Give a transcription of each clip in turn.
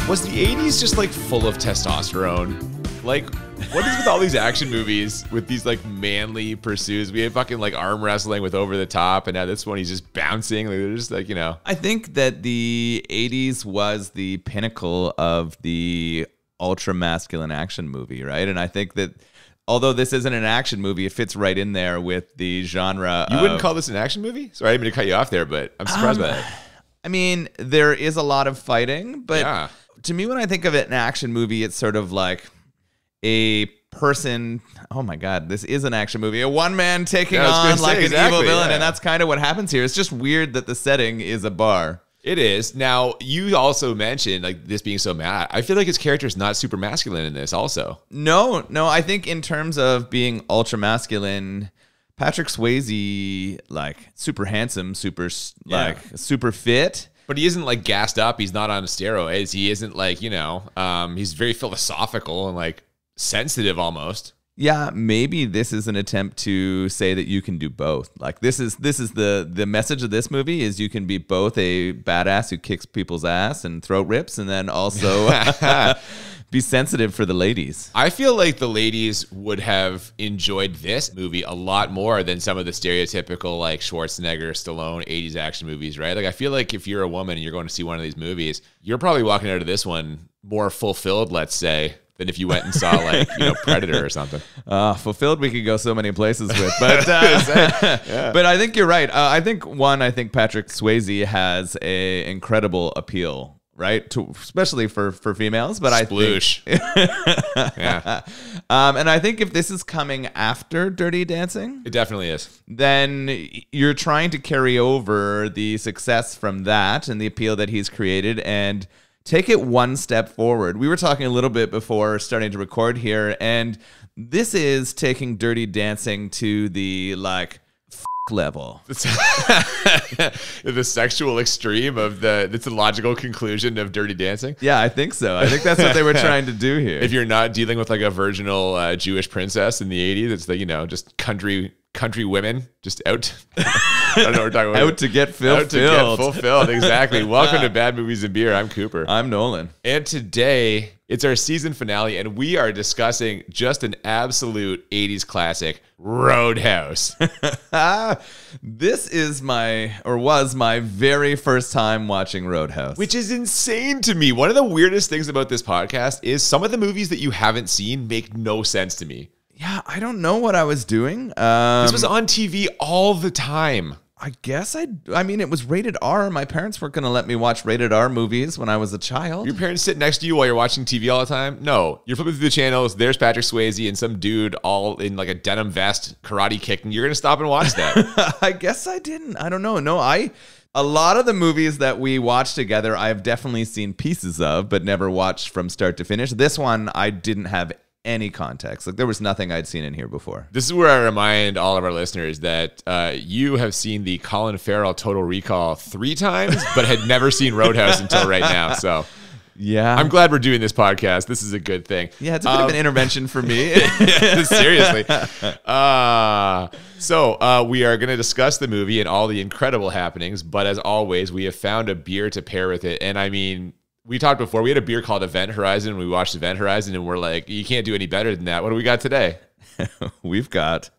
Was the 80s just like full of testosterone? Like, what is with all these action movies with these like manly pursuits? We had fucking like arm wrestling with Over the Top, and now this one he's just bouncing. Like, they're just like, you know. I think that the 80s was the pinnacle of the ultra masculine action movie, right? And I think that although this isn't an action movie, it fits right in there with the genre. You wouldn't call this an action movie? Sorry, I didn't mean to cut you off there, but I'm surprised by that. I mean, there is a lot of fighting, but yeah. To me, when I think of it an action movie, it's sort of like a person. Oh my God, this is an action movie. A one man taking on like an evil villain, and that's kind of what happens here. It's just weird that the setting is a bar. It is. Now, you also mentioned like this being so mad. I feel like his character is not super masculine in this also. No, I think in terms of being ultra masculine, Patrick Swayze, like super handsome, super fit. But he isn't like gassed up. He's not on steroids. He isn't like, you know, he's very philosophical and like sensitive almost. Yeah, maybe this is an attempt to say that you can do both. Like this is the message of this movie is you can be both a badass who kicks people's ass and throat rips, and then also be sensitive for the ladies. I feel like the ladies would have enjoyed this movie a lot more than some of the stereotypical like Schwarzenegger, Stallone 80s action movies, right? Like I feel like if you're a woman and you're going to see one of these movies, you're probably walking out of this one more fulfilled, let's say, than if you went and saw like, you know, Predator or something. Fulfilled we could go so many places with, but yeah. But I think you're right. I think Patrick Swayze has a incredible appeal, right? Especially for females, but Sploosh. Yeah. And I think if this is coming after Dirty Dancing, it definitely is. Then you're trying to carry over the success from that and the appeal that he's created and take it one step forward. We were talking a little bit before starting to record here, and this is taking Dirty Dancing to the like level. The sexual extreme of it's a logical conclusion of Dirty Dancing. Yeah, I think so. I think that's what they were trying to do here. If you're not dealing with like a virginal Jewish princess in the 80s, it's the, you know, just country women just out. I don't know what we're talking about. Out to get fulfilled. Out to get fulfilled, exactly. Welcome to Bad Movies and Beer. I'm Cooper. I'm Nolan. And today, it's our season finale, and we are discussing just an absolute 80s classic, Roadhouse. This is was my very first time watching Roadhouse. Which is insane to me. One of the weirdest things about this podcast is some of the movies that you haven't seen make no sense to me. Yeah, I don't know what I was doing. This was on TV all the time. I guess I mean, it was rated R. My parents weren't going to let me watch rated R movies when I was a child. Your parents sit next to you while you're watching TV all the time? No. You're flipping through the channels. There's Patrick Swayze and some dude all in like a denim vest karate kicking. You're going to stop and watch that. I guess I didn't. I don't know. No, a lot of the movies that we watched together, I've definitely seen pieces of, but never watched from start to finish. This one, I didn't have any context. Like there was nothing I'd seen in here before. This is where I remind all of our listeners that you have seen the Colin Farrell Total Recall 3 times, but had never seen Roadhouse until right now. So yeah, I'm glad we're doing this podcast. This is a good thing. Yeah, it's a bit of an intervention for me. Seriously. So we are going to discuss the movie and all the incredible happenings, but as always, we have found a beer to pair with it. And I mean, we talked before, we had a beer called Event Horizon. We watched Event Horizon and we're like, you can't do any better than that. What do we got today? We've got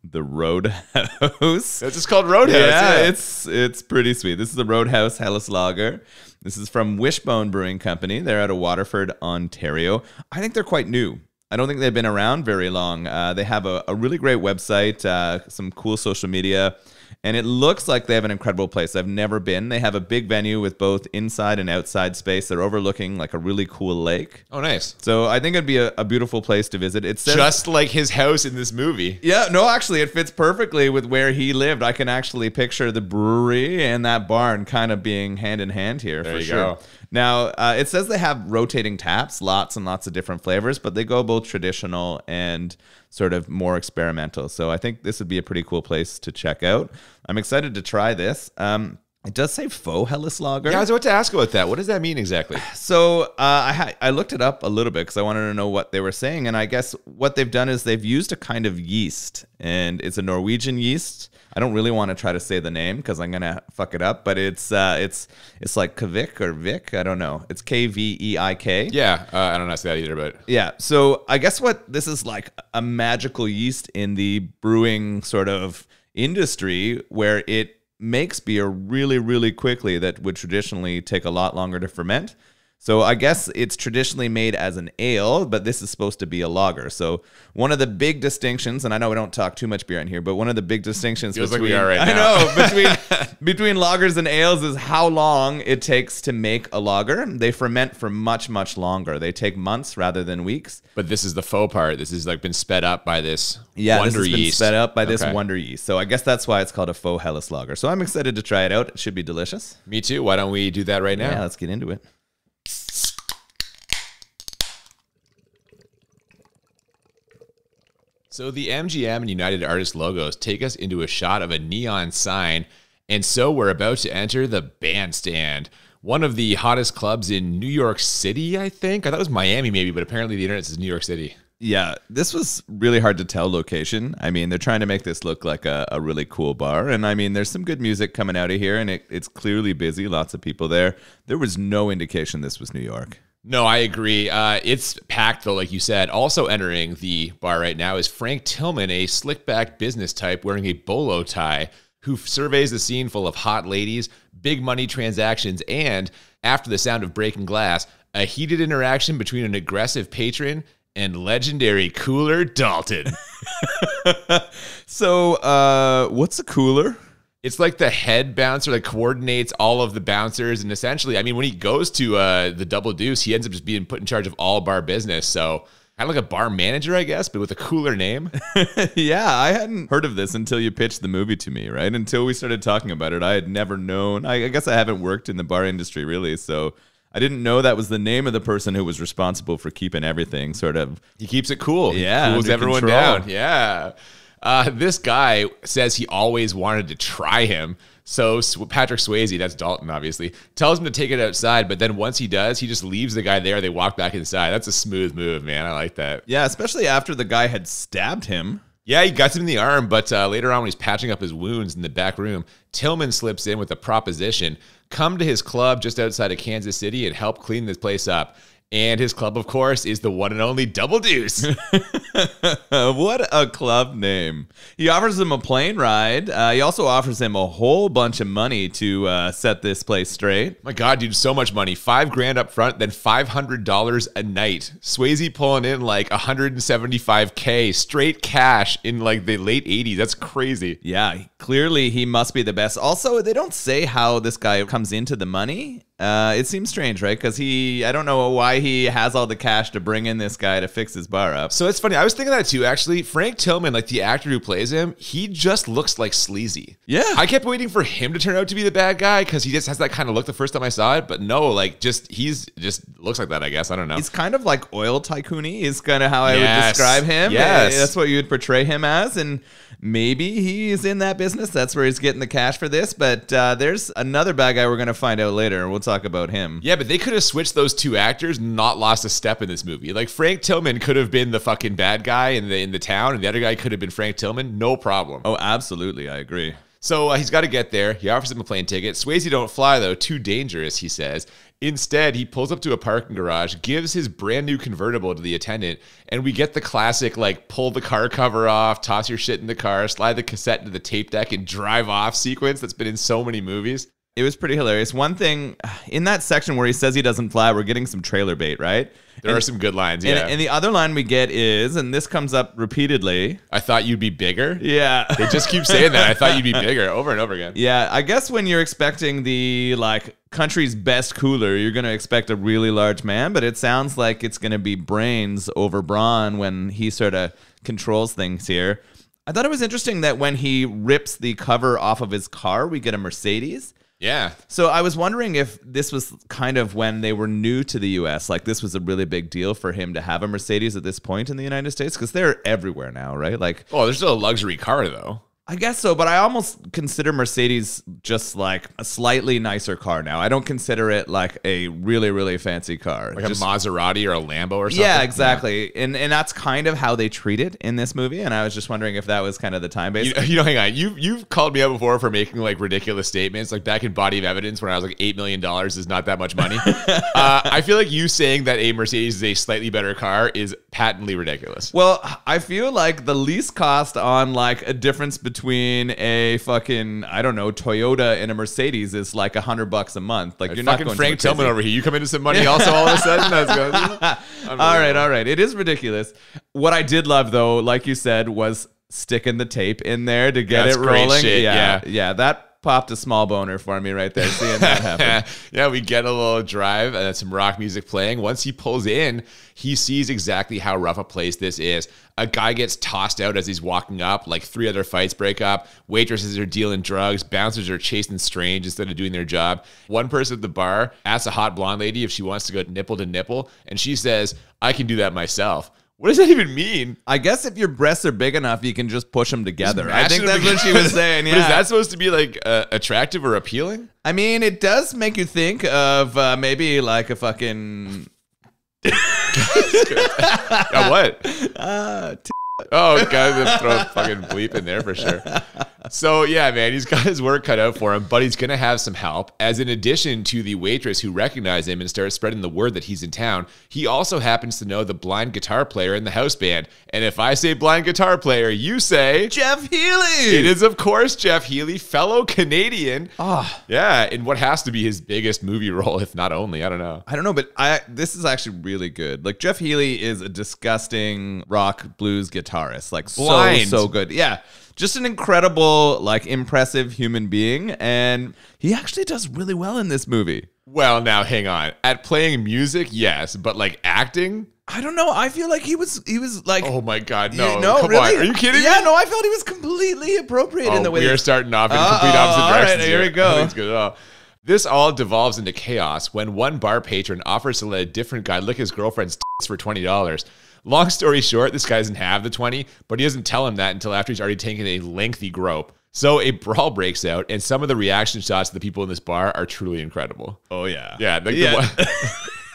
the Roadhouse. It's just called Roadhouse. Yeah, it's pretty sweet. This is the Roadhouse Helles Lager. This is from Wishbone Brewing Company. They're out of Waterford, Ontario. I think they're quite new. I don't think they've been around very long. They have a really great website, some cool social media, and it looks like they have an incredible place. I've never been. They have a big venue with both inside and outside space. They're overlooking like a really cool lake. Oh, nice. So I think it'd be a beautiful place to visit. It says, just like his house in this movie. Yeah, no, actually, it fits perfectly with where he lived. I can actually picture the brewery and that barn kind of being hand in hand here. There for you sure. go. Now, it says they have rotating taps, lots and lots of different flavors, but they go both traditional and sort of more experimental. So I think this would be a pretty cool place to check out. I'm excited to try this. It does say faux Helles lager. Yeah, I was about to ask about that. What does that mean exactly? So I looked it up a little bit because I wanted to know what they were saying. And I guess what they've done is they've used a kind of yeast. And it's a Norwegian yeast. I don't really want to try to say the name because I'm going to fuck it up. But it's like Kvik or Vik. I don't know. It's Kveik. Yeah, I don't know how to say that either. But yeah. So I guess what this is like a magical yeast in the brewing sort of industry where it makes beer really, really quickly that would traditionally take a lot longer to ferment. So I guess it's traditionally made as an ale, but this is supposed to be a lager. So one of the big distinctions, and I know we don't talk too much beer in here, but one of the big distinctions feels between, like we are right now. I know, between lagers and ales is how long it takes to make a lager. They ferment for much, much longer. They take months rather than weeks. But this is the faux part. This has like been sped up by this This wonder has been yeast. sped up by this wonder yeast. So I guess that's why it's called a faux Helles lager. So I'm excited to try it out. It should be delicious. Me too. Why don't we do that right now? Yeah, let's get into it. So the MGM and United Artists logos take us into a shot of a neon sign, and so we're about to enter the Bandstand, one of the hottest clubs in New York City, I think. I thought it was Miami maybe, but apparently the internet says New York City. Yeah, this was really hard to tell location. I mean, they're trying to make this look like a really cool bar. And I mean, there's some good music coming out of here, and it's clearly busy. Lots of people there. There was no indication this was New York. No, I agree. It's packed, though, like you said. Also entering the bar right now is Frank Tillman, a slick-backed business type wearing a bolo tie, who surveys the scene full of hot ladies, big money transactions, and, after the sound of breaking glass, a heated interaction between an aggressive patron and legendary Cooler Dalton. So, what's a cooler? It's like the head bouncer that coordinates all of the bouncers. And essentially, I mean, when he goes to the Double Deuce, he ends up just being put in charge of all bar business. So kind of like a bar manager, I guess, but with a cooler name. Yeah, I hadn't heard of this until you pitched the movie to me, right? Until we started talking about it, I had never known. I guess I haven't worked in the bar industry, really. So I didn't know that was the name of the person who was responsible for keeping everything sort of... He keeps it cool. Yeah, he cools everyone control. down. Yeah. This guy says he always wanted to try him. So Patrick Swayze, that's Dalton, obviously, tells him to take it outside. But then once he does, he just leaves the guy there. They walk back inside. That's a smooth move, man. I like that. Yeah, especially after the guy had stabbed him. Yeah, he guts him in the arm. But later on, when he's patching up his wounds in the back room, Tillman slips in with a proposition. Come to his club just outside of Kansas City and help clean this place up. And his club, of course, is the one and only Double Deuce. What a club name. He offers him a plane ride. He also offers him a whole bunch of money to set this place straight. My God, dude, so much money. $5,000 up front, then $500 a night. Swayze pulling in like $175K straight cash in like the late 80s. That's crazy. Yeah, clearly he must be the best. Also, they don't say how this guy comes into the money. It seems strange, right? Because I don't know why he has all the cash to bring in this guy to fix his bar up. So it's funny. I was thinking that too, actually. Frank Tillman, like the actor who plays him, he just looks like sleazy. Yeah. I kept waiting for him to turn out to be the bad guy because he just has that kind of look the first time I saw it. But no, like he's just looks like that, I guess. I don't know. He's kind of like oil tycoon-y is kind of how I would describe him. Yes. That's what you would portray him as. And maybe he's in that business. That's where he's getting the cash for this. But there's another bad guy we're going to find out later. We'll talk about him. Yeah, but they could have switched those two actors, not lost a step in this movie. Like Frank Tillman could have been the fucking bad guy in the town, and the other guy could have been Frank Tillman. No problem. Oh, absolutely. I agree. So he's got to get there. He offers him a plane ticket. Swayze don't fly, though. Too dangerous, he says. Instead, he pulls up to a parking garage, gives his brand new convertible to the attendant, and we get the classic, like, pull the car cover off, toss your shit in the car, slide the cassette into the tape deck, and drive off sequence that's been in so many movies. It was pretty hilarious. One thing, in that section where he says he doesn't fly, we're getting some trailer bait, right? There are some good lines, yeah. And the other line we get is, and this comes up repeatedly. I thought you'd be bigger. Yeah. They just keep saying that. I thought you'd be bigger over and over again. Yeah, I guess when you're expecting the, like, country's best cooler, you're going to expect a really large man, but it sounds like it's going to be brains over brawn when he sort of controls things here. I thought it was interesting that when he rips the cover off of his car, we get a Mercedes. Yeah. So I was wondering if this was kind of when they were new to the U.S., like this was a really big deal for him to have a Mercedes at this point in the United States, because they're everywhere now, right? Like, oh, there's still a luxury car, though. I guess so, but I almost consider Mercedes just like a slightly nicer car now. I don't consider it like a really, really fancy car. Like just, a Maserati or a Lambo or something? Yeah, exactly. Yeah. And that's kind of how they treat it in this movie, and I was just wondering if that was kind of the time base. Hang on. You've called me out before for making like ridiculous statements, like back in Body of Evidence when I was like $8 million is not that much money. I feel like you saying that a Mercedes is a slightly better car is patently ridiculous. Well, I feel like the least cost on like a difference between a fucking, I don't know, Toyota and a Mercedes is like $100 a month. Like, you're not going Frank Tillman over here. You come into some money also all of a sudden. That's good. All right. It is ridiculous. What I did love though, like you said, was sticking the tape in there to get it rolling. Great shit, yeah. That popped a small boner for me right there, seeing that happen. Yeah, we get a little drive and some rock music playing. Once he pulls in, he sees exactly how rough a place this is. A guy gets tossed out as he's walking up, like 3 other fights break up. Waitresses are dealing drugs. Bouncers are chasing strange instead of doing their job. One person at the bar asks a hot blonde lady if she wants to go nipple to nipple, and she says, "I can do that myself." What does that even mean? I guess if your breasts are big enough, you can just push them together. I think that's what she was saying. Yeah. But is that supposed to be like attractive or appealing? I mean, it does make you think of maybe like a fucking... What? Oh, God, throw a fucking bleep in there for sure. So, yeah, man, he's got his work cut out for him, but he's going to have some help. As in addition to the waitress who recognized him and starts spreading the word that he's in town, he also happens to know the blind guitar player in the house band. And if I say blind guitar player, you say... Jeff Healey! It is, of course, Jeff Healey, fellow Canadian. Oh. Yeah, in what has to be his biggest movie role, if not only. I don't know. I don't know, but this is actually really good. Like, Jeff Healey is a disgusting rock blues guitarist. Like, so good. Yeah. Just an incredible, like, impressive human being, and he actually does really well in this movie. Well, now, hang on. At playing music, yes, but, like, acting? I don't know. I feel like he was like... Oh, my God, no. Come really? On. Are you kidding me? Yeah, no, I felt he was completely appropriate in the way... we are starting off in complete opposite directions. All right, here we go. That's good at all. This all devolves into chaos when one bar patron offers to let a different guy lick his girlfriend's tits for $20. Long story short, this guy doesn't have the 20, but he doesn't tell him that until after he's already taken a lengthy grope. So a brawl breaks out, and some of the reaction shots of the people in this bar are truly incredible. Oh, yeah. Yeah.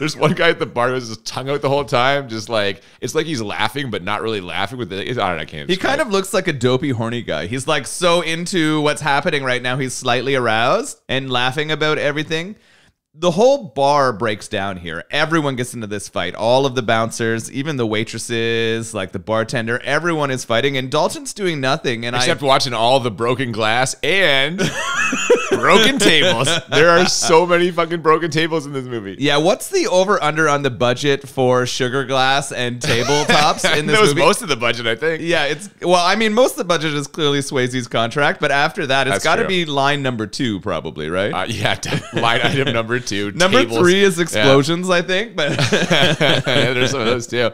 There's one guy at the bar who's just tongue out the whole time, just like, it's like he's laughing, but not really laughing. I don't know, I can't. He kind of looks like a dopey, horny guy. He's like so into what's happening right now. He's slightly aroused and laughing about everything. The whole bar breaks down here. Everyone gets into this fight. All of the bouncers, even the waitresses, like the bartender, everyone is fighting, and Dalton's doing nothing. And except watching all the broken glass and broken tables. There are so many fucking broken tables in this movie. Yeah, what's the over-under on the budget for sugar glass and tabletops in this movie? That was most of the budget, I think. Yeah, most of the budget is clearly Swayze's contract, but after that, it's got to be line number 2, probably, right? Yeah, line item number 2. Number 3 is explosions, I think. But yeah, there's some of those too.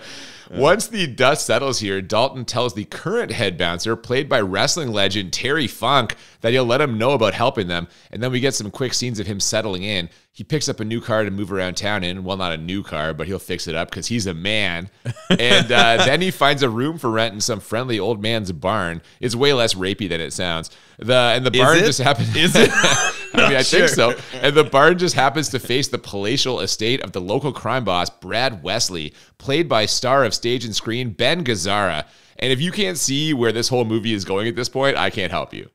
Once the dust settles here, Dalton tells the current head bouncer, played by wrestling legend Terry Funk, that he'll let him know about helping them. And then we get some quick scenes of him settling in. He picks up a new car to move around town in. Well, not a new car, but he'll fix it up because he's a man. And then he finds a room for rent in some friendly old man's barn. It's way less rapey than it sounds. The barn just happens. Is it? I mean, I think so. And the barn just happens to face the palatial estate of the local crime boss, Brad Wesley, played by star of stage and screen Ben Gazzara. And if you can't see where this whole movie is going at this point, I can't help you.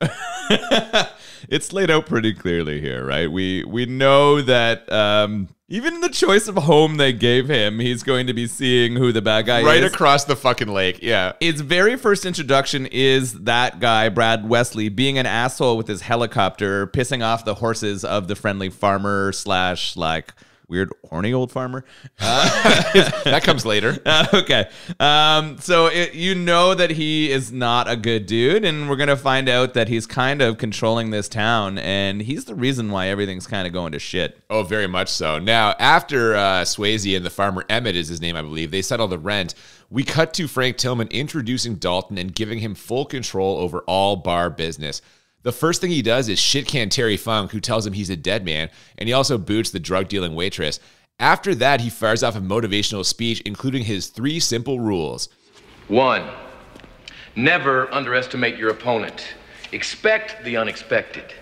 It's laid out pretty clearly here, right? We know that even the choice of home they gave him, he's going to be seeing who the bad guy is. Right across the fucking lake, yeah. His very first introduction is that guy, Brad Wesley, being an asshole with his helicopter, pissing off the horses of the friendly farmer / like... weird, horny old farmer. That comes later. Okay. So you know that he is not a good dude, and we're going to find out that he's kind of controlling this town, and he's the reason why everything's kind of going to shit. Oh, very much so. Now, after Swayze and the farmer Emmett is his name, I believe, they settle the rent, we cut to Frank Tillman introducing Dalton and giving him full control over all bar business. The first thing he does is shit-can Terry Funk, who tells him he's a dead man, and he also boots the drug-dealing waitress. After that, he fires off a motivational speech, including his 3 simple rules. 1, never underestimate your opponent. Expect the unexpected.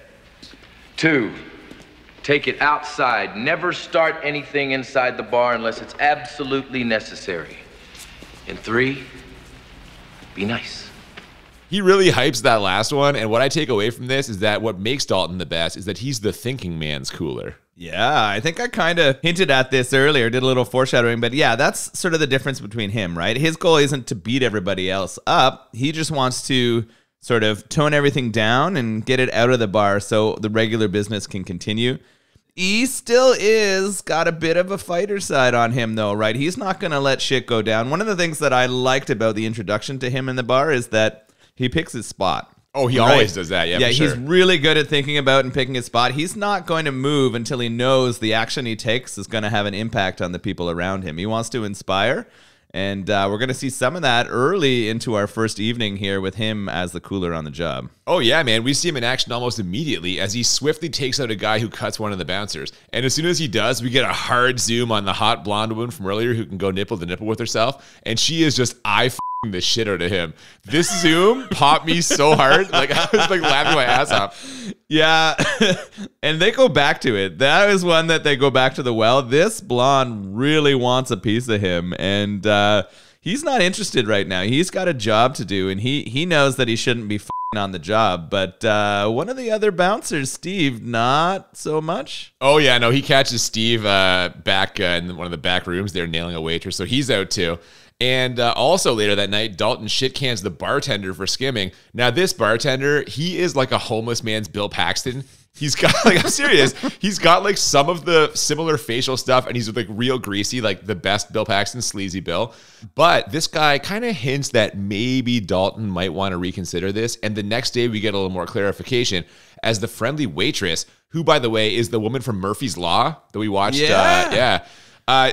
2, take it outside. Never start anything inside the bar unless it's absolutely necessary. And 3, be nice. He really hypes that last one, and what I take away from this is that what makes Dalton the best is that he's the thinking man's cooler. Yeah, I think I kind of hinted at this earlier, did a little foreshadowing, but yeah, that's sort of the difference between him, right? His goal isn't to beat everybody else up. He just wants to sort of tone everything down and get it out of the bar so the regular business can continue. He still is got a bit of a fighter side on him, though, right? He's not going to let shit go down. One of the things that I liked about the introduction to him in the bar is that he picks his spot. Oh, he always does that. Yeah, yeah, for sure. He's really good at thinking about and picking his spot. He's not going to move until he knows the action he takes is going to have an impact on the people around him. He wants to inspire, and we're going to see some of that early into our first evening here with him as the cooler on the job. Oh, yeah, man. We see him in action almost immediately as he swiftly takes out a guy who cuts one of the bouncers. And as soon as he does, we get a hard zoom on the hot blonde woman from earlier who can go nipple to nipple with herself. And she is just the shit out of him. This zoom popped me so hard. Like, I was like laughing my ass off. Yeah. And they go back to it. That is one that they go back to the well. This blonde really wants a piece of him. And he's not interested right now. He's got a job to do. And he knows that he shouldn't be on the job. But one of the other bouncers, Steve, not so much. Oh, yeah. No, he catches Steve back in one of the back rooms there nailing a waitress. So he's out too. And also later that night, Dalton shit cans the bartender for skimming. Now, this bartender, he is like a homeless man's Bill Paxton. He's got, like, I'm serious. He's got like some of the similar facial stuff, and he's like real greasy, like the best Bill Paxton, sleazy Bill. But this guy kind of hints that maybe Dalton might want to reconsider this. And the next day, we get a little more clarification as the friendly waitress, who, by the way, is the woman from Murphy's Law that we watched.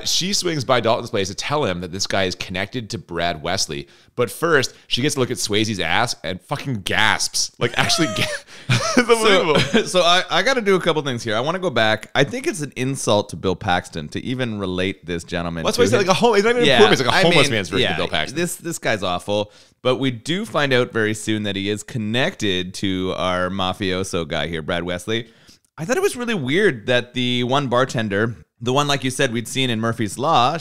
She swings by Dalton's place to tell him that this guy is connected to Brad Wesley. But first, she gets to look at Swayze's ass and fucking gasps. Like, actually, it's unbelievable. So I got to do a couple things here. I want to go back. I think it's an insult to Bill Paxton to even relate this gentleman. That's why he's like a homeless. He's not even a poor man. He's like a homeless man's version of Bill Paxton. This guy's awful. But we do find out very soon that he is connected to our mafioso guy here, Brad Wesley. I thought it was really weird that the one bartender, the one, like you said, we'd seen in Murphy's Law,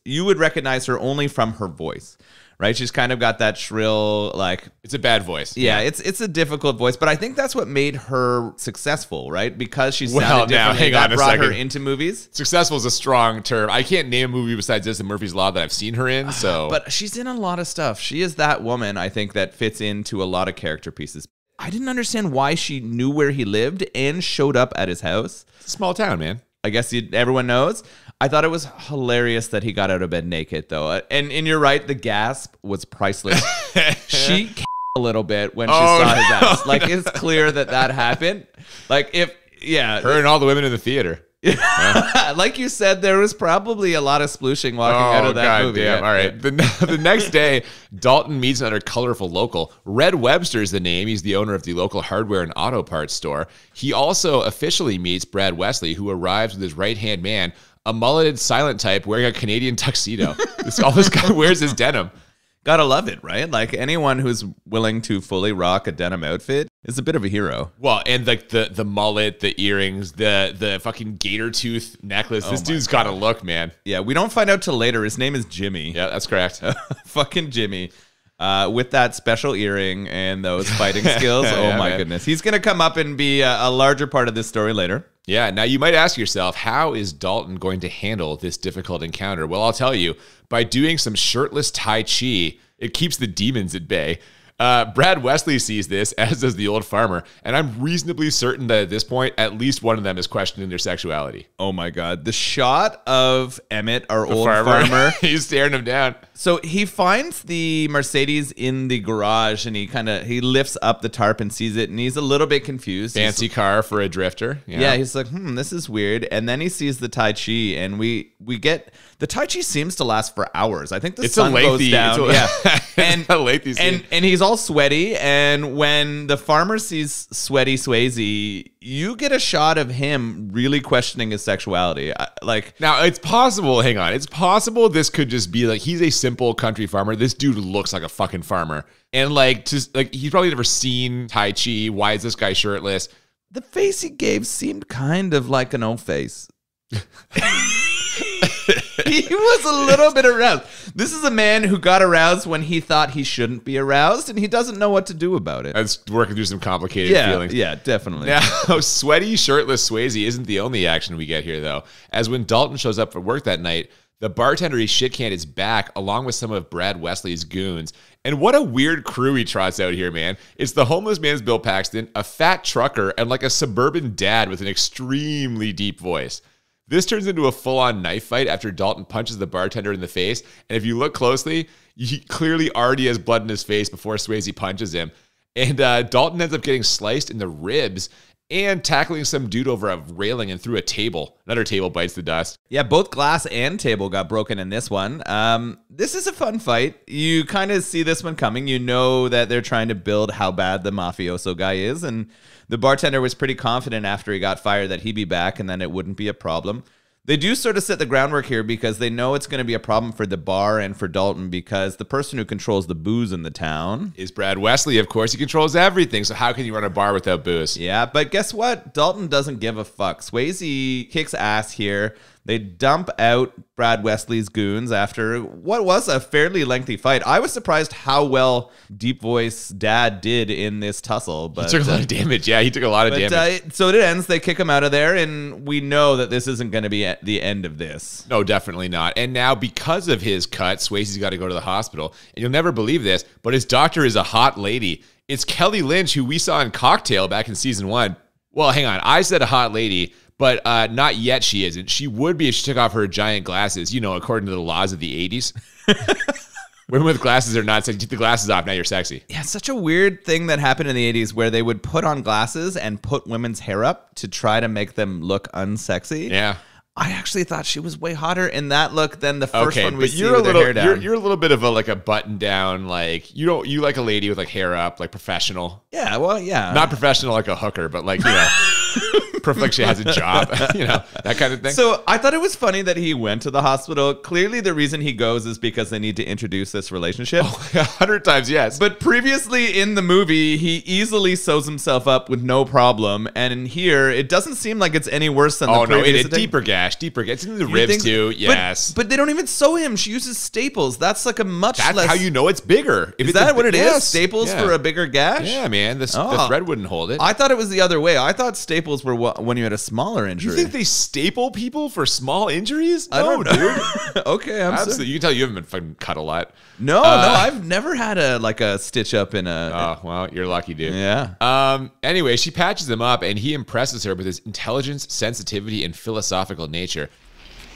you would recognize her only from her voice, right? She's kind of got that shrill, like... It's a bad voice. Yeah, it's a difficult voice, but I think that's what made her successful, right? Because she sounded differently. Hang on a second. Brought her into movies. Successful is a strong term. I can't name a movie besides this in Murphy's Law that I've seen her in, so... But she's in a lot of stuff. She is that woman, I think, that fits into a lot of character pieces. I didn't understand why she knew where he lived and showed up at his house. It's a small town, man. I guess everyone knows. I thought it was hilarious that he got out of bed naked, though. And you're right, the gasp was priceless. She a little bit when she saw his ass. Like, it's clear that happened. Like, her and all the women in the theater. Like you said, there was probably a lot of splooshing walking out of that movie. Damn. All right. The next day, Dalton meets another colorful local. Red Webster is the name. He's the owner of the local hardware and auto parts store. He also officially meets Brad Wesley, who arrives with his right-hand man, a mulleted silent type wearing a Canadian tuxedo. All this guy wears is denim. Gotta love it, right? Like, anyone who's willing to fully rock a denim outfit is a bit of a hero. Well, and like the mullet, the earrings, the fucking gator tooth necklace. This dude's got a look, man. Yeah, we don't find out till later. His name is Jimmy. Yeah, that's correct. Fucking Jimmy. With that special earring and those fighting skills. Oh my goodness. He's going to come up and be a larger part of this story later. Yeah, now you might ask yourself, how is Dalton going to handle this difficult encounter? Well, I'll tell you, by doing some shirtless Tai Chi, it keeps the demons at bay. Brad Wesley sees this, as does the old farmer, and I'm reasonably certain that at this point, at least one of them is questioning their sexuality. Oh my God. The shot of Emmett, our old farmer. He's staring him down. So he finds the Mercedes in the garage, and he lifts up the tarp and sees it, and he's a little bit confused. Fancy car for a drifter. Yeah, he's like, this is weird. And then he sees the Tai Chi, and we get... The Tai Chi seems to last for hours. I think the sun goes down. And he's all sweaty, and when the farmer sees sweaty Swayze, you get a shot of him really questioning his sexuality. Now, it's possible, hang on, it's possible this could just be like, he's a simple country farmer. This dude looks like a fucking farmer. And he's probably never seen Tai Chi. Why is this guy shirtless? The face he gave seemed kind of like an old face. He was a little bit aroused. This is a man who got aroused when he thought he shouldn't be aroused, and he doesn't know what to do about it. It's working through some complicated feelings. Yeah, definitely. Now, sweaty, shirtless Swayze isn't the only action we get here, though. As when Dalton shows up for work that night, the bartender he shit-canned is back, along with some of Brad Wesley's goons. And what a weird crew he trots out here, man. It's the homeless man's Bill Paxton, a fat trucker, and like a suburban dad with an extremely deep voice. This turns into a full-on knife fight after Dalton punches the bartender in the face. And if you look closely, he clearly already has blood in his face before Swayze punches him. And Dalton ends up getting sliced in the ribs and tackling some dude over a railing and through a table. Another table bites the dust. Yeah, both glass and table got broken in this one. This is a fun fight. You kind of see this one coming. You know that they're trying to build how bad the mafioso guy is, and the bartender was pretty confident after he got fired that he'd be back and then it wouldn't be a problem. They do sort of set the groundwork here because they know it's going to be a problem for the bar and for Dalton, because the person who controls the booze in the town is Brad Wesley. Of course, he controls everything. So how can you run a bar without booze? Yeah, but guess what? Dalton doesn't give a fuck. Swayze kicks ass here. They dump out Brad Wesley's goons after what was a fairly lengthy fight. I was surprised how well Deep Voice Dad did in this tussle. But he took a lot of damage. Yeah, he took a lot of damage. So it ends. They kick him out of there, and we know that this isn't going to be at the end of this. No, definitely not. And now, because of his cut, Swayze's got to go to the hospital. And you'll never believe this, but his doctor is a hot lady. It's Kelly Lynch, who we saw in Cocktail back in season 1. Well, hang on. I said a hot lady, but not yet she isn't. She would be if she took off her giant glasses, you know, according to the laws of the 80s. Women with glasses are not sexy. Take the glasses off, now you're sexy. Yeah, such a weird thing that happened in the 80s where they would put on glasses and put women's hair up to try to make them look unsexy. Yeah. I actually thought she was way hotter in that look than the first one we see you're with her hair down. You're a little bit of a button down, like you like a lady with like hair up, like professional. Yeah, well, yeah. Not professional like a hooker, but like, you know, like she has a job, you know, that kind of thing. So I thought it was funny that he went to the hospital. Clearly the reason he goes is because they need to introduce this relationship. 100 times yes. But previously in the movie, he easily sews himself up with no problem. And in here, it doesn't seem like it's any worse than the previous. A deeper gash. It's in the ribs too, yes. But they don't even sew him. She uses staples. That's like a much less... That's how you know it's bigger. Is that what it is? Staples for a bigger gash? Yeah, man. The thread wouldn't hold it. I thought it was the other way. I thought staples were when you had a smaller injury. You think they staple people for small injuries? I don't know, dude. Okay, I'm absolutely. You can tell you haven't been fucking cut a lot. No, I've never had a stitch up in a... Oh, well, you're lucky, dude. Yeah. Anyway, she patches him up, and he impresses her with his intelligence, sensitivity, and philosophical nature.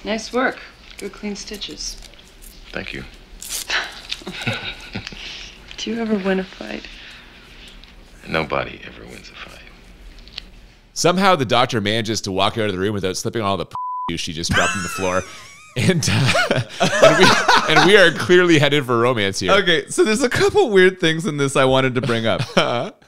Nice work. Good clean stitches. Thank you. Do you ever win a fight? Nobody ever wins a fight. Somehow the doctor manages to walk out of the room without slipping all the juice she just dropped on the floor. And we are clearly headed for romance here. Okay, so there's a couple weird things in this I wanted to bring up.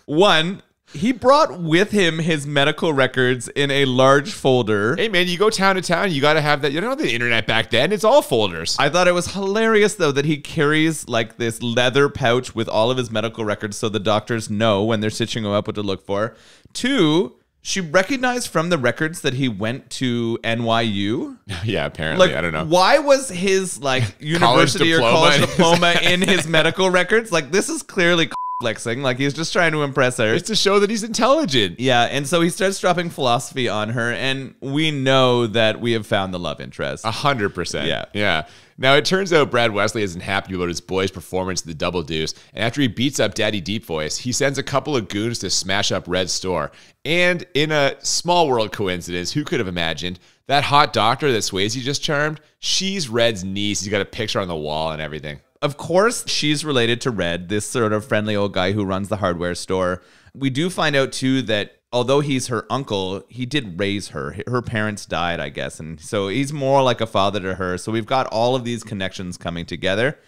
One, he brought with him his medical records in a large folder. Hey, man, you go town to town, you got to have that. You don't have the internet back then. It's all folders. I thought it was hilarious, though, that he carries like this leather pouch with all of his medical records so the doctors know when they're stitching him up what to look for. Two, she recognized from the records that he went to NYU. Yeah, apparently. Like, I don't know. Why was his like university or college diploma in his medical records? Like, this is clearly flexing. Like, he's just trying to impress her. It's to show that he's intelligent. Yeah, and so he starts dropping philosophy on her, and we know that we have found the love interest. 100%. Yeah. Yeah. Now, it turns out Brad Wesley isn't happy about his boy's performance at the Double Deuce, and after he beats up Daddy Deep Voice, he sends a couple of goons to smash up Red's store. And in a small world coincidence, who could have imagined, that hot doctor that Swayze just charmed, she's Red's niece. He's got a picture on the wall and everything. Of course, she's related to Red, this sort of friendly old guy who runs the hardware store. We do find out, too, that although he's her uncle, he did raise her. Her parents died, I guess, and so he's more like a father to her. So we've got all of these connections coming together.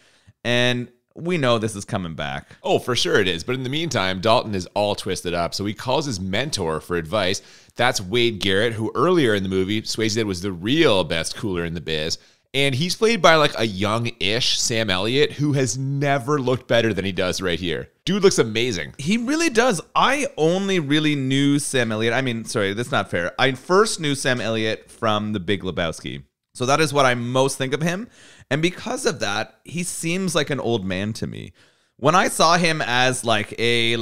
And we know this is coming back. Oh, for sure it is. But in the meantime, Dalton is all twisted up. So he calls his mentor for advice. That's Wade Garrett, who earlier in the movie, Swayze said was the real best cooler in the biz. And he's played by like a young-ish Sam Elliott who has never looked better than he does right here. Dude looks amazing. He really does. I only really knew Sam Elliott. I mean, sorry, that's not fair. I first knew Sam Elliott from The Big Lebowski. So that is what I most think of him. And because of that, he seems like an old man to me. When I saw him as like a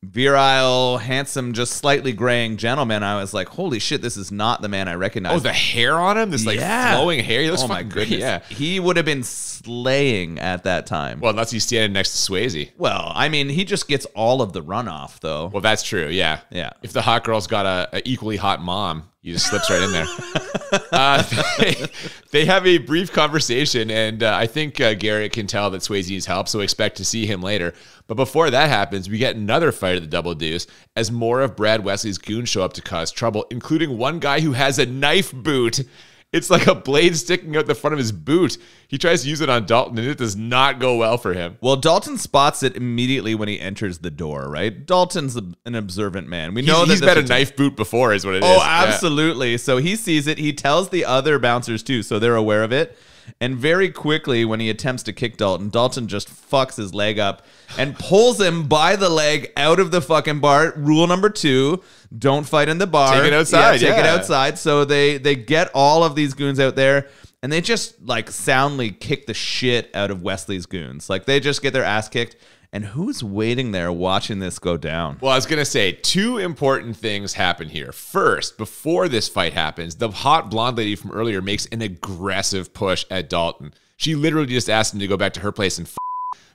virile, handsome, just slightly graying gentleman, I was like, holy shit, this is not the man I recognize. Oh, the hair on him? This flowing hair? He looks my fucking goodness. great. Yeah. He would have been slaying at that time. Well, unless he's standing next to Swayze. Well, I mean, he just gets all of the runoff, though. Well, that's true. Yeah. Yeah. If the hot girl's got a equally hot mom, he just slips right in there. They have a brief conversation, and I think Garrett can tell that Swayze needs help, so expect to see him later. But before that happens, we get another fight at the Double Deuce as more of Brad Wesley's goons show up to cause trouble, including one guy who has a knife boot. It's like a blade sticking out the front of his boot. He tries to use it on Dalton, and it does not go well for him. Well, Dalton spots it immediately when he enters the door, right? Dalton's an observant man. We know he's been a knife boot before is what it is. Oh, absolutely. Yeah. So he sees it. He tells the other bouncers, too, so they're aware of it. And very quickly, when he attempts to kick Dalton, Dalton just fucks his leg up and pulls him by the leg out of the fucking bar. Rule number 2, don't fight in the bar. Take it outside. Take it outside. So they get all of these goons out there, and they just like soundly kick the shit out of Wesley's goons. Like they just get their ass kicked. And who's waiting there watching this go down? Well, I was going to say 2 important things happen here. First, before this fight happens, the hot blonde lady from earlier makes an aggressive push at Dalton. She literally just asked him to go back to her place and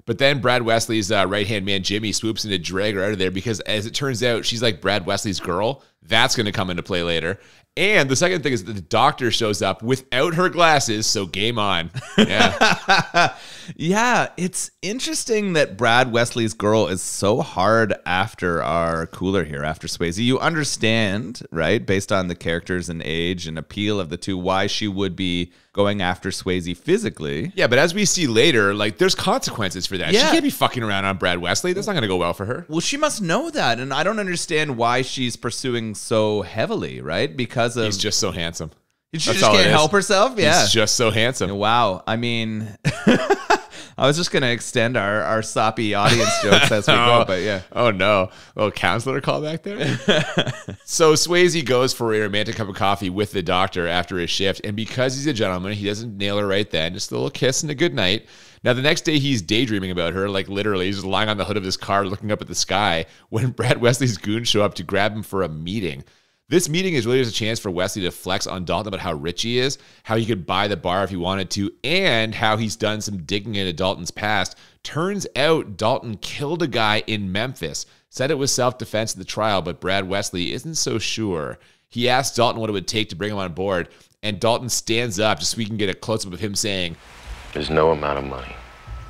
But then Brad Wesley's right-hand man, Jimmy, swoops in to drag her out of there because, as it turns out, she's like Brad Wesley's girl. That's going to come into play later. And the second thing is that the doctor shows up without her glasses, so game on. Yeah. Yeah, it's interesting that Brad Wesley's girl is so hard after our cooler here, after Swayze. You understand, right, based on the characters and age and appeal of the two, why she would be going after Swayze physically. Yeah, but as we see later, like, there's consequences for that. Yeah. She can't be fucking around on Brad Wesley. That's not going to go well for her. Well, she must know that, and I don't understand why she's pursuing so heavily, right? Because of... He's just so handsome. She just can't help herself? Yeah. He's just so handsome. Wow. I mean... I was just going to extend our soppy audience jokes as we go, but yeah. Oh, no. A little counselor call back there? So Swayze goes for a romantic cup of coffee with the doctor after his shift, and because he's a gentleman, he doesn't nail her right then. Just a little kiss and a good night. Now, the next day, he's daydreaming about her, like literally. He's just lying on the hood of his car looking up at the sky when Brad Wesley's goons show up to grab him for a meeting. This meeting is really just a chance for Wesley to flex on Dalton about how rich he is, how he could buy the bar if he wanted to, and how he's done some digging into Dalton's past. Turns out Dalton killed a guy in Memphis. Said it was self-defense at the trial, but Brad Wesley isn't so sure. He asked Dalton what it would take to bring him on board, and Dalton stands up just so we can get a close-up of him saying, "There's no amount of money."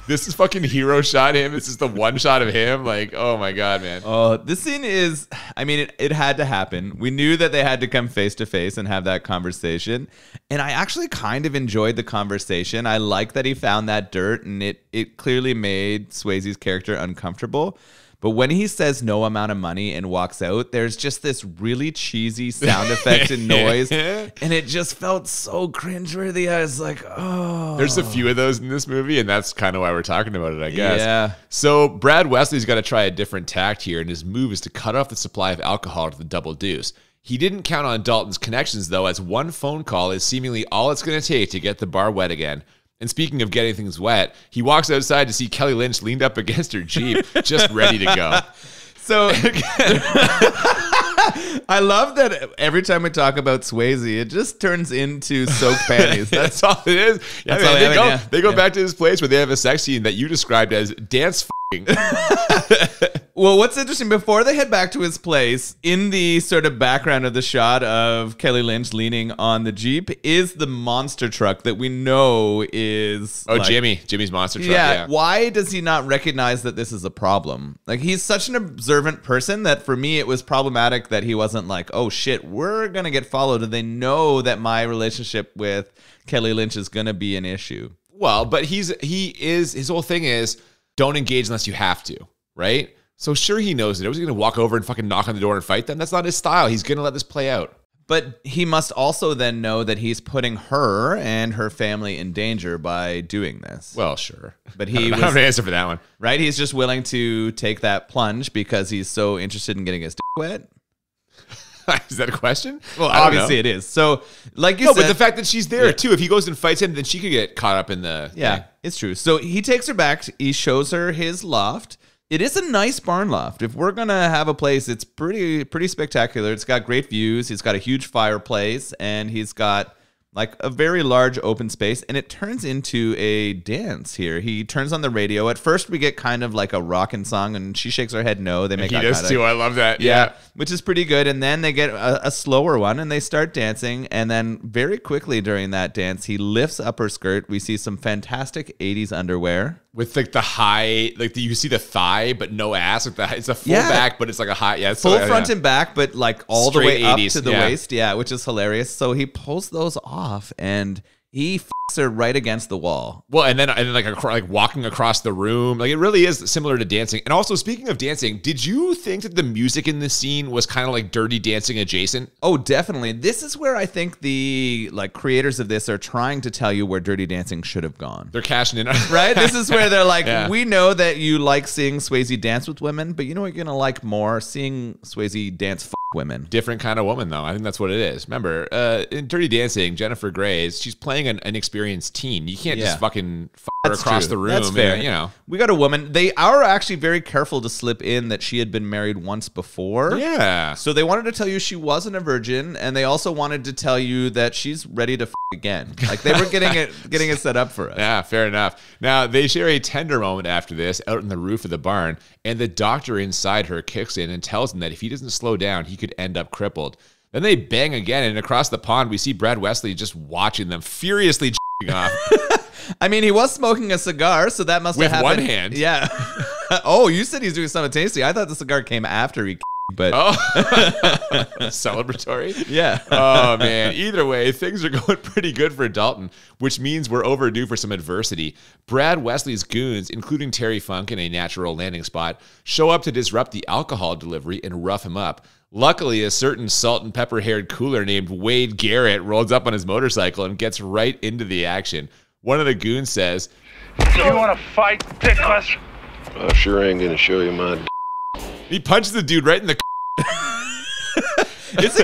This is fucking hero shot him. This is the one shot of him. Like, oh my God, man. Oh, this scene is, I mean, it had to happen. We knew that they had to come face to face and have that conversation. And I actually kind of enjoyed the conversation. I like that he found that dirt, and it clearly made Swayze's character uncomfortable. But when he says no amount of money and walks out, there's just this really cheesy sound effect and noise. And it just felt so cringeworthy. I was like, oh. There's a few of those in this movie, and that's kind of why we're talking about it, I guess. Yeah. So Brad Wesley's got to try a different tact here, and his move is to cut off the supply of alcohol to the Double Deuce. He didn't count on Dalton's connections, though, as one phone call is seemingly all it's going to take to get the bar wet again. And speaking of getting things wet, he walks outside to see Kelly Lynch leaned up against her Jeep, just ready to go. So I love that every time we talk about Swayze, it just turns into soaked panties. That's all it is. Yeah, man, they go back to this place where they have a sex scene that you described as dance f***ing. Well, what's interesting, before they head back to his place, in the sort of background of the shot of Kelly Lynch leaning on the Jeep is the monster truck that we know is... Oh, like, Jimmy's monster truck. Yeah. Why does he not recognize that this is a problem? Like, he's such an observant person that for me it was problematic that he wasn't like, oh shit, we're going to get followed. And they know that my relationship with Kelly Lynch is going to be an issue. Well, but his whole thing is, don't engage unless you have to, right? So sure, he knows it. Was he going to walk over and fucking knock on the door and fight them? That's not his style. He's going to let this play out. But he must also then know that he's putting her and her family in danger by doing this. Well, sure. But I don't have an answer for that one. Right? He's just willing to take that plunge because he's so interested in getting his dick wet. Is that a question? Well, obviously it is. So, like you said, but the fact that she's there too, if he goes and fights him, then she could get caught up in the thing. It's true. So he takes her back. He shows her his loft. It is a nice barn loft. If we're gonna have a place, it's pretty spectacular. It's got great views. He's got a huge fireplace, and he's got like a very large open space, and it turns into a dance here. He turns on the radio. At first, we get kind of like a rockin' song, and she shakes her head no. They make he does too. I love that. Yeah, which is pretty good. And then they get a slower one, and they start dancing. And then very quickly during that dance, he lifts up her skirt. We see some fantastic 80s underwear. With like the high, you see the thigh, but no ass. It's a full back, but it's like a high, it's full front and back, but like all the way up 80s, to the waist. Yeah, which is hilarious. So he pulls those off and he fucks her right against the wall. Well, and then like walking across the room, like it really is similar to dancing. And also, speaking of dancing, did you think that the music in this scene was kind of like Dirty Dancing adjacent? Oh, definitely. This is where I think the creators of this are trying to tell you where Dirty Dancing should have gone. They're cashing in, right? This is where they're like, we know that you like seeing Swayze dance with women, but you know what you're gonna like more? Seeing Swayze dance women. Different kind of woman, though. I think that's what it is. Remember, in Dirty Dancing, Jennifer Grey's, she's playing an experienced teen. You can't just fucking her across the room. That's fair. And, you know, we got a woman. They are actually very careful to slip in that she had been married once before. Yeah. So they wanted to tell you she wasn't a virgin, and they also wanted to tell you that she's ready to again. Like they were getting it set up for us. Yeah, fair enough. Now they share a tender moment after this out on the roof of the barn, and the doctor inside her kicks in and tells him that if he doesn't slow down, he could end up crippled. Then they bang again, and across the pond, we see Brad Wesley just watching them furiously off. I mean, he was smoking a cigar, so that must have happened. With one hand. Yeah. Oh, you said he's doing something tasty. I thought the cigar came after he but celebratory. Yeah. Oh man, either way, things are going pretty good for Dalton, which means we're overdue for some adversity. Brad Wesley's goons, including Terry Funk in a natural landing spot, show up to disrupt the alcohol delivery and rough him up. Luckily, a certain salt and pepper haired cooler named Wade Garrett rolls up on his motorcycle and gets right into the action. One of the goons says, "Do you want to fight, dickless?" I sure ain't gonna show you my He punches the dude right in the It's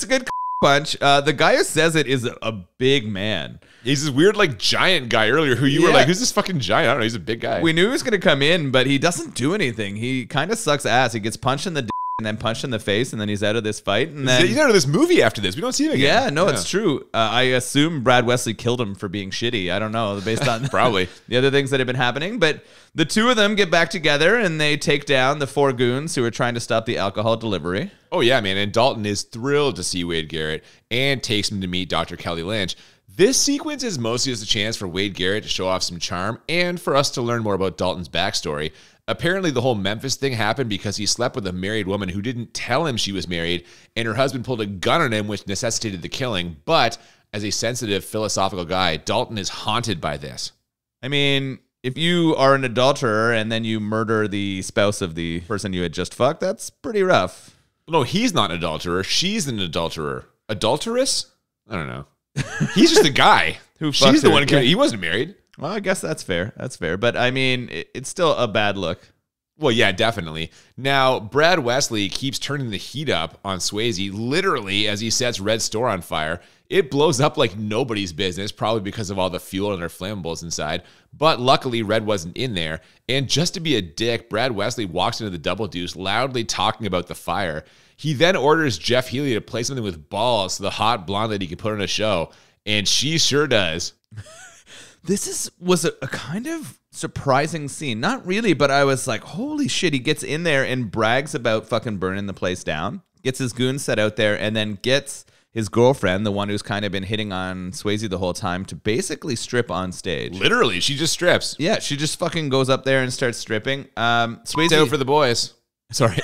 a good punch. The guy who says it is a big man. He's this weird like giant guy earlier who you were like, who's this fucking giant? I don't know, he's a big guy. We knew he was gonna come in, but he doesn't do anything. He kind of sucks ass. He gets punched in the and then punched in the face, and then he's out of this fight. And then he's out of this movie after this. We don't see him again. Yeah, no, it's true. I assume Brad Wesley killed him for being shitty. I don't know, based on probably the other things that have been happening. But the two of them get back together, and they take down the four goons who are trying to stop the alcohol delivery. Oh, yeah, man. And Dalton is thrilled to see Wade Garrett and takes him to meet Dr. Kelly Lynch. This sequence is mostly just a chance for Wade Garrett to show off some charm and for us to learn more about Dalton's backstory. Apparently, the whole Memphis thing happened because he slept with a married woman who didn't tell him she was married, and her husband pulled a gun on him, which necessitated the killing. But as a sensitive, philosophical guy, Dalton is haunted by this. I mean, if you are an adulterer and then you murder the spouse of the person you had just fucked, that's pretty rough. No, he's not an adulterer. She's an adulterer. Adulteress? I don't know. He's just a guy. She's the one. He wasn't married. Well, I guess that's fair. That's fair. But I mean, it's still a bad look. Well, yeah, definitely. Now, Brad Wesley keeps turning the heat up on Swayze, literally as he sets Red's store on fire. It blows up like nobody's business, probably because of all the fuel and their flammables inside. But luckily, Red wasn't in there. And just to be a dick, Brad Wesley walks into the Double Deuce, loudly talking about the fire. He then orders Jeff Healy to play something with balls to the hot blonde that he can put on a show. And she sure does. This was a kind of surprising scene. Not really, but I was like, holy shit. He gets in there and brags about fucking burning the place down. Gets his goons set out there and then gets his girlfriend, the one who's kind of been hitting on Swayze the whole time, to basically strip on stage. Literally, she just strips. Yeah, she just fucking goes up there and starts stripping. Swayze out for the boys. Sorry.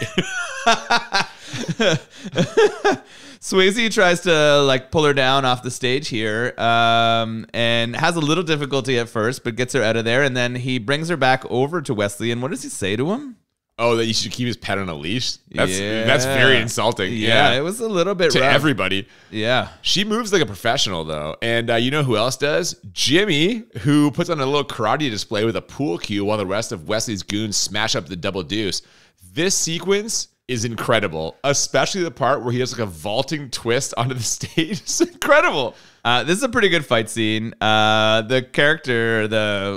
Swayze tries to like pull her down off the stage here, and has a little difficulty at first, but gets her out of there. And then he brings her back over to Wesley. And what does he say to him? Oh, that you should keep his pet on a leash? That's very insulting. Yeah, it was a little bit to rough. Everybody. Yeah. She moves like a professional, though. And you know who else does? Jimmy, who puts on a little karate display with a pool cue while the rest of Wesley's goons smash up the double deuce. This sequence is incredible, especially the part where he does like a vaulting twist onto the stage. It's incredible. This is a pretty good fight scene. The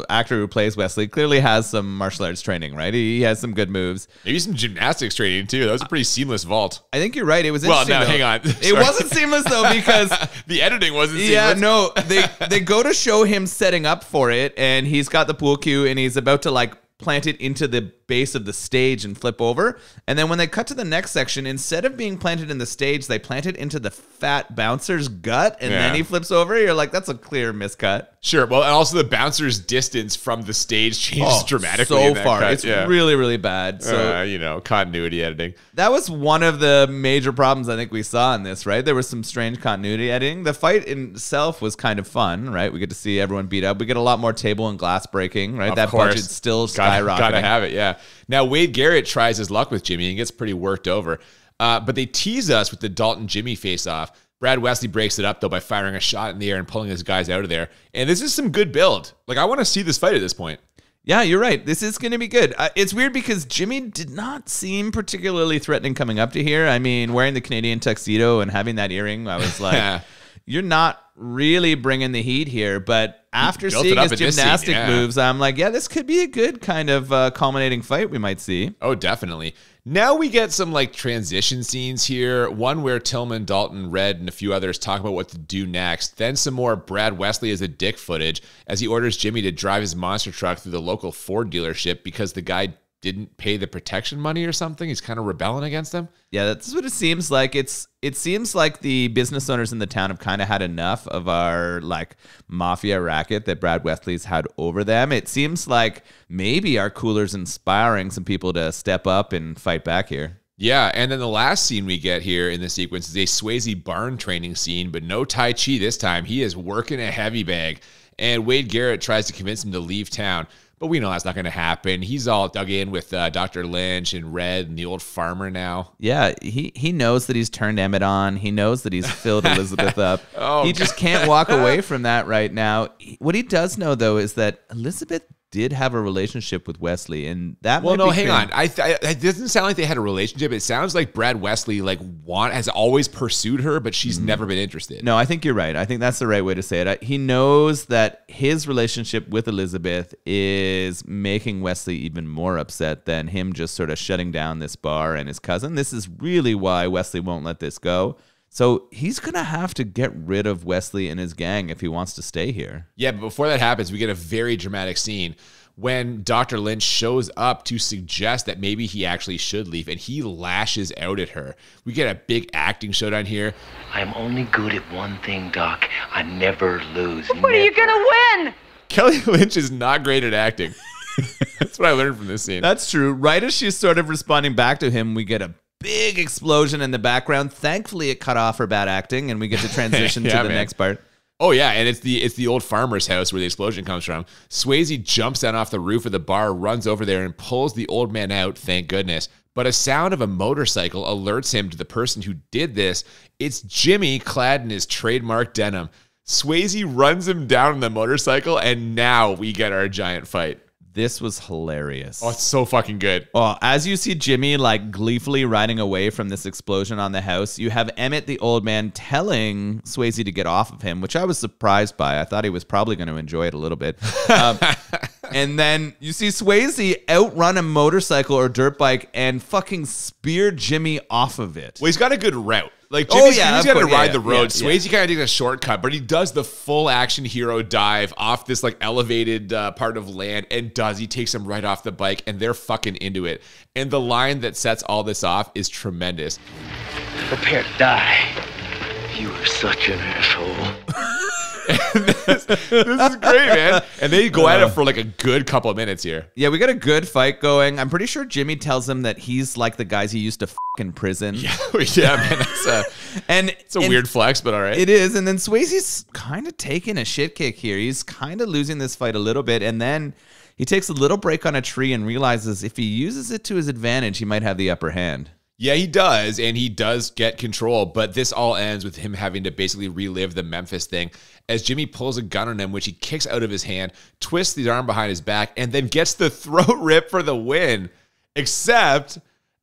actor who plays Wesley clearly has some martial arts training, right? He has some good moves. Maybe some gymnastics training too. That was a pretty seamless vault. I think you're right. It was interesting. Well, no, hang on. It wasn't seamless though because the editing wasn't seamless. Yeah, no. They go to show him setting up for it, and he's got the pool cue, and he's about to like plant it into the base of the stage and flip over. And then when they cut to the next section, instead of being planted in the stage, they plant it into the fat bouncer's gut, and then he flips over. You're like, that's a clear miscut. Sure. Well, and also the bouncer's distance from the stage changes dramatically. So far. Cut. It's really, really bad. So, continuity editing. That was one of the major problems I think we saw in this, right? There was some strange continuity editing. The fight itself was kind of fun, right? We get to see everyone beat up. We get a lot more table and glass breaking, right? That budget's still skyrocketing. Gotta have it, yeah. Now, Wade Garrett tries his luck with Jimmy and gets pretty worked over. But they tease us with the Dalton-Jimmy face-off. Brad Wesley breaks it up, though, by firing a shot in the air and pulling his guys out of there. And this is some good build. Like, I want to see this fight at this point. Yeah, you're right. This is going to be good. It's weird because Jimmy did not seem particularly threatening coming up to here. I mean, wearing the Canadian tuxedo and having that earring, I was like, you're not really bringing the heat here. But after seeing his gymnastic moves, I'm like, yeah, this could be a good kind of culminating fight we might see. Oh, definitely. Now we get some like transition scenes here. One where Tillman, Dalton, Red, and a few others talk about what to do next. Then some more Brad Wesley as a dick footage as he orders Jimmy to drive his monster truck through the local Ford dealership because the guy didn't pay the protection money or something. He's kind of rebelling against them. Yeah, that's what it seems like. It seems like the business owners in the town have kind of had enough of our like mafia racket that Brad Wesley's had over them. It seems like maybe our cooler's inspiring some people to step up and fight back here. Yeah, and then the last scene we get here in the sequence is a Swayze barn training scene, but no Tai Chi this time. He is working a heavy bag, and Wade Garrett tries to convince him to leave town. But we know that's not going to happen. He's all dug in with Dr. Lynch and Red and the old farmer now. Yeah, he knows that he's turned Emmett on. He knows that he's filled Elizabeth up. He just can't walk away from that right now. What he does know, though, is that Elizabeth did have a relationship with Wesley, and that hang on. It doesn't sound like they had a relationship. It sounds like Brad Wesley has always pursued her, but she's never been interested. No, I think you're right. I think that's the right way to say it. He knows that his relationship with Elizabeth is making Wesley even more upset than him just sort of shutting down this bar and his cousin. This is really why Wesley won't let this go. So he's going to have to get rid of Wesley and his gang if he wants to stay here. Yeah, but before that happens, we get a very dramatic scene when Dr. Lynch shows up to suggest that maybe he actually should leave, and he lashes out at her. We get a big acting showdown here. I'm only good at one thing, Doc. I never lose. What are you going to win? Kelly Lynch is not great at acting. That's what I learned from this scene. That's true. Right as she's sort of responding back to him, we get a big explosion in the background. Thankfully, it cut off her bad acting, and we get to transition to the next part. Oh, yeah, and it's the old farmer's house where the explosion comes from. Swayze jumps down off the roof of the bar, runs over there, and pulls the old man out, thank goodness. But a sound of a motorcycle alerts him to the person who did this. It's Jimmy, clad in his trademark denim. Swayze runs him down on the motorcycle, and now we get our giant fight. This was hilarious. Oh, it's so fucking good. Well, as you see Jimmy like gleefully riding away from this explosion on the house, you have Emmett, the old man, telling Swayze to get off of him, which I was surprised by. I thought he was probably going to enjoy it a little bit. And then you see Swayze outrun a motorcycle or dirt bike and fucking spear Jimmy off of it. Well, he's got a good route. Like, Jimmy's got to ride the road. Yeah, Swayze kind of takes a shortcut, but he does the full action hero dive off this like elevated part of land he takes him right off the bike, and they're fucking into it. And the line that sets all this off is tremendous. Prepare to die. You are such an asshole. this is great, man. And they go at it for like a good couple of minutes here. Yeah, we got a good fight going. I'm pretty sure Jimmy tells him that he's like the guys he used to in prison. Yeah, man. It's a weird flex, but all right. It is. And then Swayze's kind of taking a shit kick here. He's kind of losing this fight a little bit. And then he takes a little break on a tree and realizes if he uses it to his advantage, he might have the upper hand. Yeah, he does, and he does get control, but this all ends with him having to basically relive the Memphis thing as Jimmy pulls a gun on him, which he kicks out of his hand, twists his arm behind his back, and then gets the throat rip for the win. Except,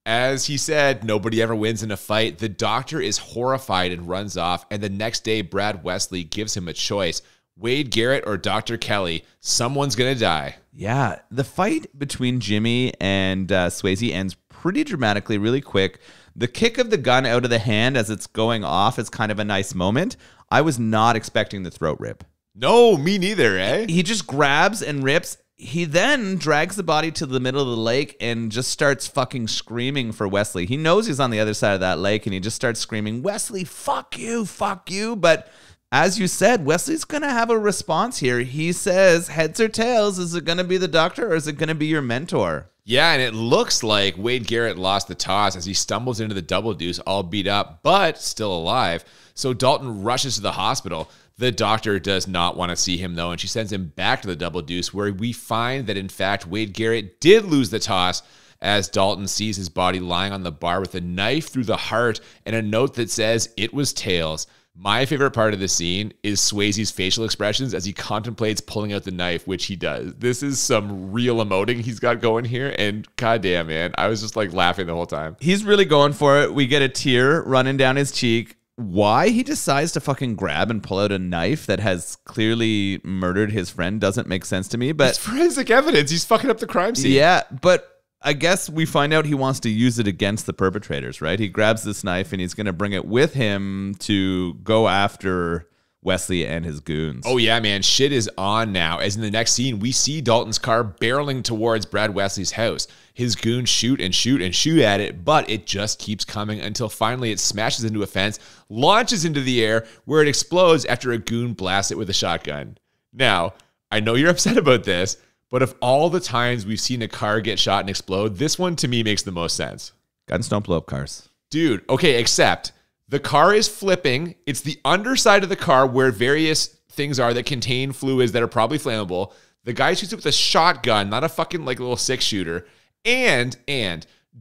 as he said, nobody ever wins in a fight. The doctor is horrified and runs off, and the next day, Brad Wesley gives him a choice. Wade Garrett or Dr. Kelly, someone's going to die. Yeah, the fight between Jimmy and Swayze ends pretty dramatically, really quick. The kick of the gun out of the hand as it's going off is kind of a nice moment. I was not expecting the throat rip. No, me neither, eh? He just grabs and rips. He then drags the body to the middle of the lake and just starts fucking screaming for Wesley. He knows he's on the other side of that lake, and he just starts screaming, Wesley, fuck you, fuck you. But as you said, Wesley's going to have a response here. He says, heads or tails, is it going to be the doctor or is it going to be your mentor? Yeah, and it looks like Wade Garrett lost the toss as he stumbles into the double deuce, all beat up, but still alive. So Dalton rushes to the hospital. The doctor does not want to see him, though, and she sends him back to the double deuce, where we find that, in fact, Wade Garrett did lose the toss as Dalton sees his body lying on the bar with a knife through the heart and a note that says, it was tails. My favorite part of the scene is Swayze's facial expressions as he contemplates pulling out the knife, which he does. This is some real emoting he's got going here, and goddamn, man, I was just like laughing the whole time. He's really going for it. We get a tear running down his cheek. Why he decides to fucking grab and pull out a knife that has clearly murdered his friend doesn't make sense to me. But it's forensic evidence. He's fucking up the crime scene. Yeah, but I guess we find out he wants to use it against the perpetrators, right? He grabs this knife and he's going to bring it with him to go after Wesley and his goons. Oh, yeah, man. Shit is on now. As in the next scene, we see Dalton's car barreling towards Brad Wesley's house. His goons shoot and shoot and shoot at it, but it just keeps coming until finally it smashes into a fence, launches into the air, where it explodes after a goon blasts it with a shotgun. Now, I know you're upset about this, but of all the times we've seen a car get shot and explode, this one to me makes the most sense. Guns don't blow up cars. Dude, okay, except the car is flipping. It's the underside of the car where various things are that contain fluids that are probably flammable. The guy shoots it with a shotgun, not a fucking like little six-shooter. And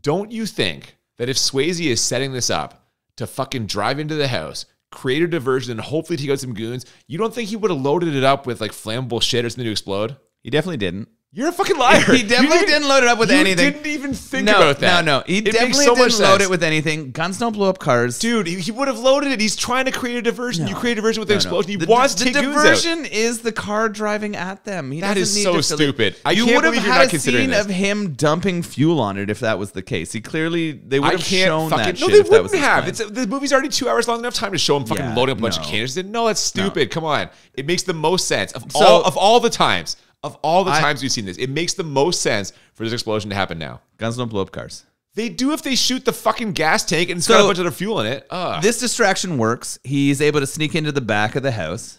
don't you think that if Swayze is setting this up to fucking drive into the house, create a diversion, and hopefully take out some goons, you don't think he would have loaded it up with like flammable shit or something to explode? He definitely didn't. You're a fucking liar. He definitely didn't load it up with anything. You didn't even think about that. No. He definitely didn't load it with anything. Guns don't blow up cars. Dude, he would have loaded it. He's trying to create a diversion. You create a diversion with the explosion. He wants to take goons out. The diversion is the car driving at them. That is so stupid. I can't believe you're not considering this. You would have had a scene of him dumping fuel on it if that was the case. They would have shown that shit. No, they wouldn't have. The movie's already 2 hours long, enough time to show him fucking loading up a bunch of cannons. No, that's stupid. Come on. It makes the most sense of all the times. Of all the times we've seen this, it makes the most sense for this explosion to happen now. Guns don't blow up cars. They do if they shoot the fucking gas tank and it's got a bunch of other fuel in it. This distraction works. He's able to sneak into the back of the house.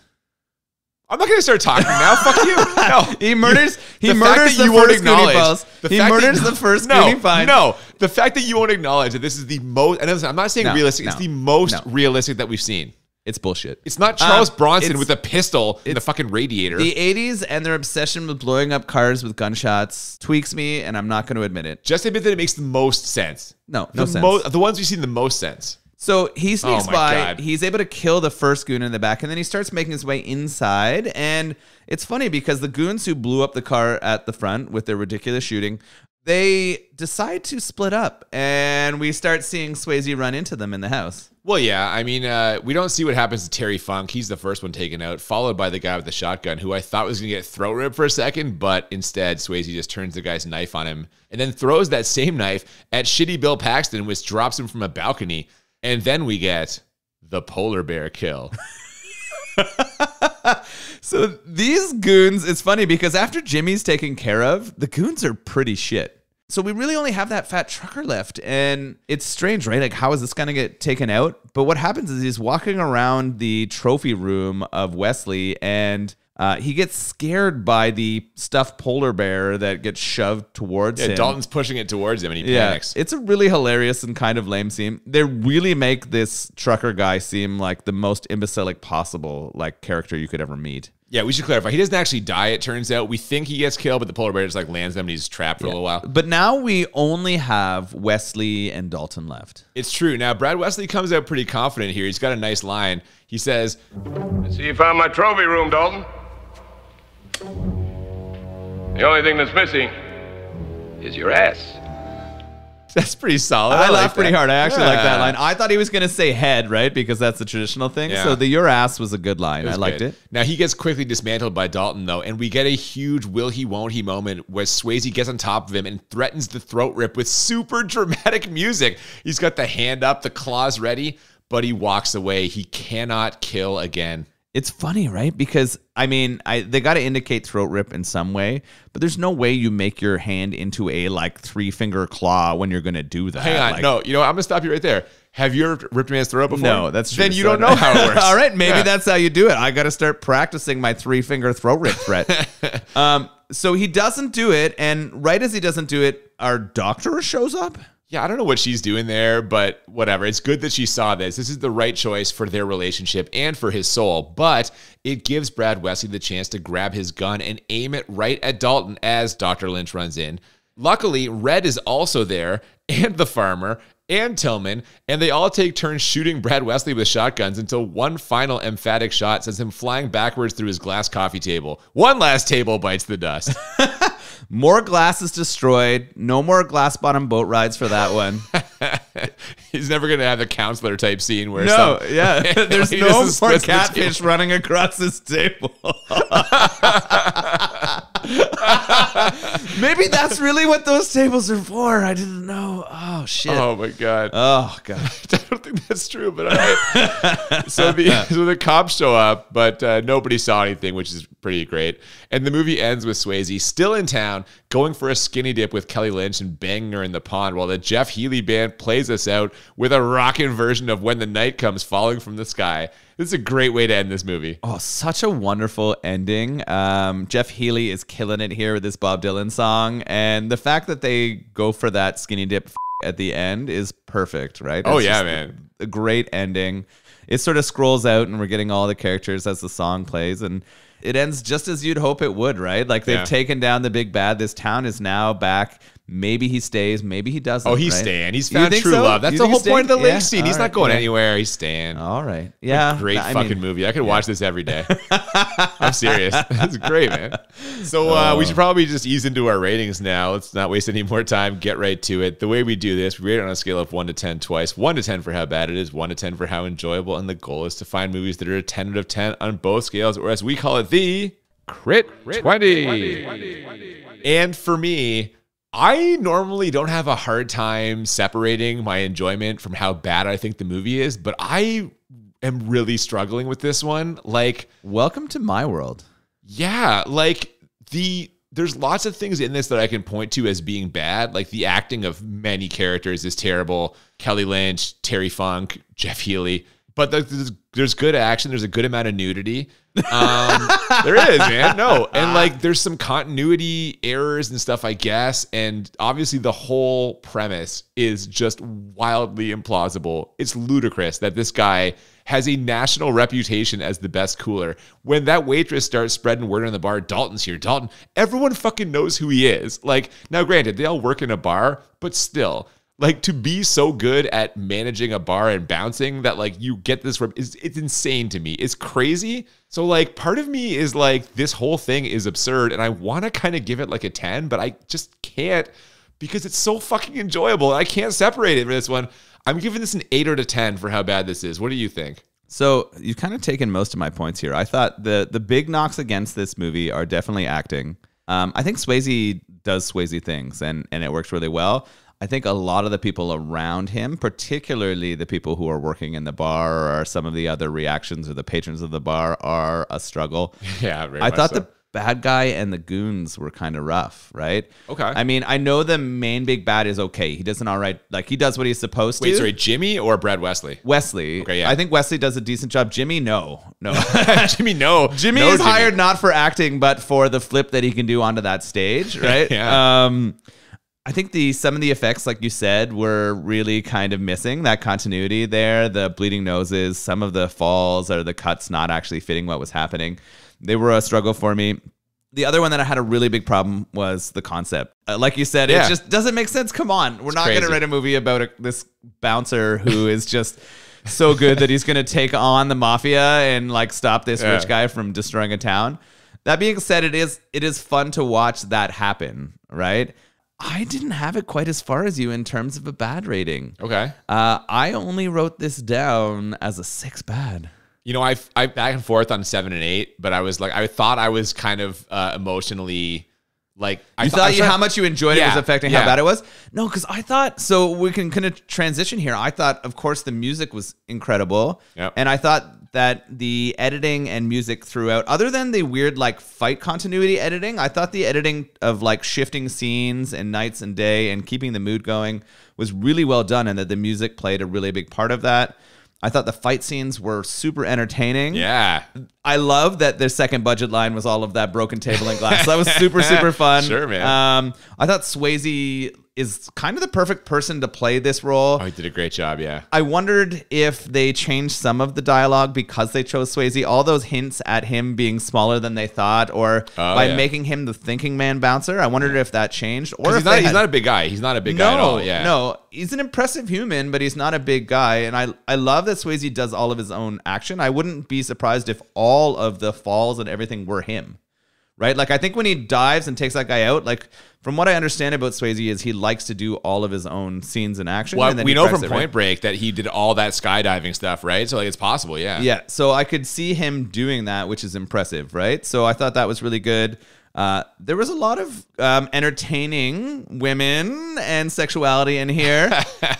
I'm not going to start talking now. Fuck you. No. He murders the first Goonie Pals. He murders the first Goonie Find. No. The fact that you won't acknowledge that this is the most, and I'm not saying realistic, it's the most realistic that we've seen. It's bullshit. It's not Charles Bronson with a pistol in the fucking radiator. The 80s and their obsession with blowing up cars with gunshots tweaks me, and I'm not going to admit it. Just admit that it makes the most sense. No sense. The ones we've seen the most sense. So he sneaks by. God. He's able to kill the first goon in the back, and then he starts making his way inside. And it's funny because the goons who blew up the car at the front with their ridiculous shooting, they decide to split up, and we start seeing Swayze run into them in the house. Well, yeah, I mean, we don't see what happens to Terry Funk. He's the first one taken out, followed by the guy with the shotgun, who I thought was going to get throat ripped for a second, but instead Swayze just turns the guy's knife on him and then throws that same knife at shitty Bill Paxton, which drops him from a balcony. And then we get the polar bear kill. So these goons, it's funny because after Jimmy's taken care of, the goons are pretty shit. So we really only have that fat trucker left. And it's strange, right? Like, how is this going to get taken out? But what happens is he's walking around the trophy room of Wesley, and he gets scared by the stuffed polar bear that gets shoved towards him. Dalton's pushing it towards him, and he panics. It's a really hilarious and kind of lame scene. They really make this trucker guy seem like the most imbecilic possible like character you could ever meet. Yeah, we should clarify. He doesn't actually die, it turns out. We think he gets killed, but the polar bear just like lands them and he's trapped for a little while. But now we only have Wesley and Dalton left. It's true. Now, Brad Wesley comes out pretty confident here. He's got a nice line. He says, I see you found my trophy room, Dalton. The only thing that's missing is your ass. that's pretty solid. I like laughed pretty that. hard. I actually like that line. I thought he was going to say head, right? Because that's the traditional thing. Yeah. So the your ass was a good line. I was liked good. it. Now, he gets quickly dismantled by Dalton, though, and we get a huge will he, won't he moment where Swayze gets on top of him and threatens the throat rip with super dramatic music. He's got the hand up, the claws ready, but he walks away. He cannot kill again. It's funny, right? Because, I mean, they got to indicate throat rip in some way, but there's no way you make your hand into a, like, 3-finger claw when you're going to do that. Hang on. Like, No, you know what? I'm going to stop you right there. Have you ever ripped a man's throat before? No, that's true. Then you don't know how it works. All right, maybe that's how you do it. I got to start practicing my 3-finger throat rip threat. So he doesn't do it, and right as he doesn't do it, our doctor shows up. Yeah, I don't know what she's doing there, but whatever. It's good that she saw this. This is the right choice for their relationship and for his soul, but it gives Brad Wesley the chance to grab his gun and aim it right at Dalton as Dr. Lynch runs in. Luckily, Red is also there, and the farmer, and Tillman, and they all take turns shooting Brad Wesley with shotguns until one final emphatic shot sends him flying backwards through his glass coffee table. One last table bites the dust. More glass is destroyed. No more glass bottom boat rides for that one. He's never going to have the counselor type scene where there's he no doesn't more split the catfish table. running across this table. Maybe that's really what those tables are for. I didn't know. Oh shit. Oh my god. Oh god. I don't think that's true, but all right. so the cops show up, but nobody saw anything, which is pretty great. And the movie ends with Swayze still in town, going for a skinny dip with Kelly Lynch and banging her in the pond, while the Jeff Healey band plays us out with a rockin' version of When the Night Comes falling from the sky. This is a great way to end this movie. Oh, such a wonderful ending. Jeff Healey is killing it here with this Bob Dylan song, and the fact that they go for that skinny dip at the end is perfect, right? Oh It's yeah, just man. a great ending. It sort of scrolls out and we're getting all the characters as the song plays, and it ends just as you'd hope it would, right? Like they've taken down the big bad. This town is now back. Maybe he stays, maybe he doesn't. Oh, he's right? staying. He's You found think true so? love. That's You the think whole he's point of the staying? lake scene. He's All not right, going yeah. anywhere. He's staying. All right. Yeah. Great I fucking mean, movie. I could watch this every day. I'm serious. It's great, man. So we should probably just ease into our ratings now. Let's not waste any more time. Get right to it. The way we do this, we rate it on a scale of 1 to 10 twice. 1 to 10 for how bad it is, 1 to 10 for how enjoyable. And the goal is to find movies that are a 10 out of 10 on both scales, or as we call it, the Crit 20. And for me, I normally don't have a hard time separating my enjoyment from how bad I think the movie is, but I am really struggling with this one. Like, welcome to my world. yeah, like there's lots of things in this that I can point to as being bad. Like the acting of many characters is terrible. Kelly Lynch, Terry Funk, Jeff Healey. But there's good action. There's a good amount of nudity. There is, man. No. And like there's some continuity errors and stuff, I guess. And obviously the whole premise is just wildly implausible. It's ludicrous that this guy has a national reputation as the best cooler. When that waitress starts spreading word in the bar, Dalton's here, Dalton, everyone fucking knows who he is. Like, now granted, they all work in a bar, but still, like, to be so good at managing a bar and bouncing that, like, you get this, it's insane to me. It's crazy. So, like, part of me is like, this whole thing is absurd, and I want to kind of give it like a 10, but I just can't because it's so fucking enjoyable. I can't separate it from this one. I'm giving this an 8 out of 10 for how bad this is. What do you think? So you've kind of taken most of my points here. I thought the big knocks against this movie are definitely acting. I think Swayze does Swayze things, and it works really well. I think a lot of the people around him, particularly the people who are working in the bar or some of the other reactions or the patrons of the bar, are a struggle. Yeah, very I much thought so. bad guy and the goons were kind of rough, right? Okay. I mean, I know the main big bad is okay. He does an all right, like he does what he's supposed to. Wait, sorry, Jimmy or Brad Wesley? Wesley. Okay, yeah. I think Wesley does a decent job. Jimmy, no. Jimmy, no. Jimmy No, is hired not for acting, but for the flip that he can do onto that stage, right? Yeah. I think some of the effects, like you said, were really kind of missing that continuity there. The bleeding noses, some of the falls or the cuts not actually fitting what was happening. They were a struggle for me. The other one that I had a really big problem was the concept. Like you said, it just doesn't make sense. Come on. We're not going to write a movie about this bouncer who is just so good that he's going to take on the mafia and like stop this rich guy from destroying a town. That being said, it is fun to watch that happen, right? I didn't have it quite as far as you in terms of a bad rating. Okay. I only wrote this down as a 6 bad. You know, I back and forth on 7 and 8, but I was like, I thought I was kind of emotionally like. You thought how much you enjoyed it was affecting how bad it was? No, because I thought, so we can kind of transition here. I thought, of course, the music was incredible. Yep. And I thought that the editing and music throughout, other than the weird like fight continuity editing, I thought the editing of like shifting scenes and nights and day and keeping the mood going was really well done, and that the music played a really big part of that. I thought the fight scenes were super entertaining. Yeah. I love that their second budget line was all of that broken table and glass. That was super, super fun. Sure, man. I thought Swayze is kind of the perfect person to play this role. Oh, he did a great job, yeah. I wondered if they changed some of the dialogue because they chose Swayze. All those hints at him being smaller than they thought, or by making him the thinking man bouncer. I wondered if that changed. Or if he's not a big guy. He's not a big guy at all. Yeah. No, he's an impressive human, but he's not a big guy. And I love that Swayze does all of his own action. I wouldn't be surprised if all of the falls and everything were him. Right? Like, I think when he dives and takes that guy out, like, from what I understand about Swayze is he likes to do all of his own scenes in action. Well, and then we know from Point Break that he did all that skydiving stuff, right? So, like, it's possible, yeah. Yeah, so I could see him doing that, which is impressive, right? So I thought that was really good. There was a lot of entertaining women and sexuality in here.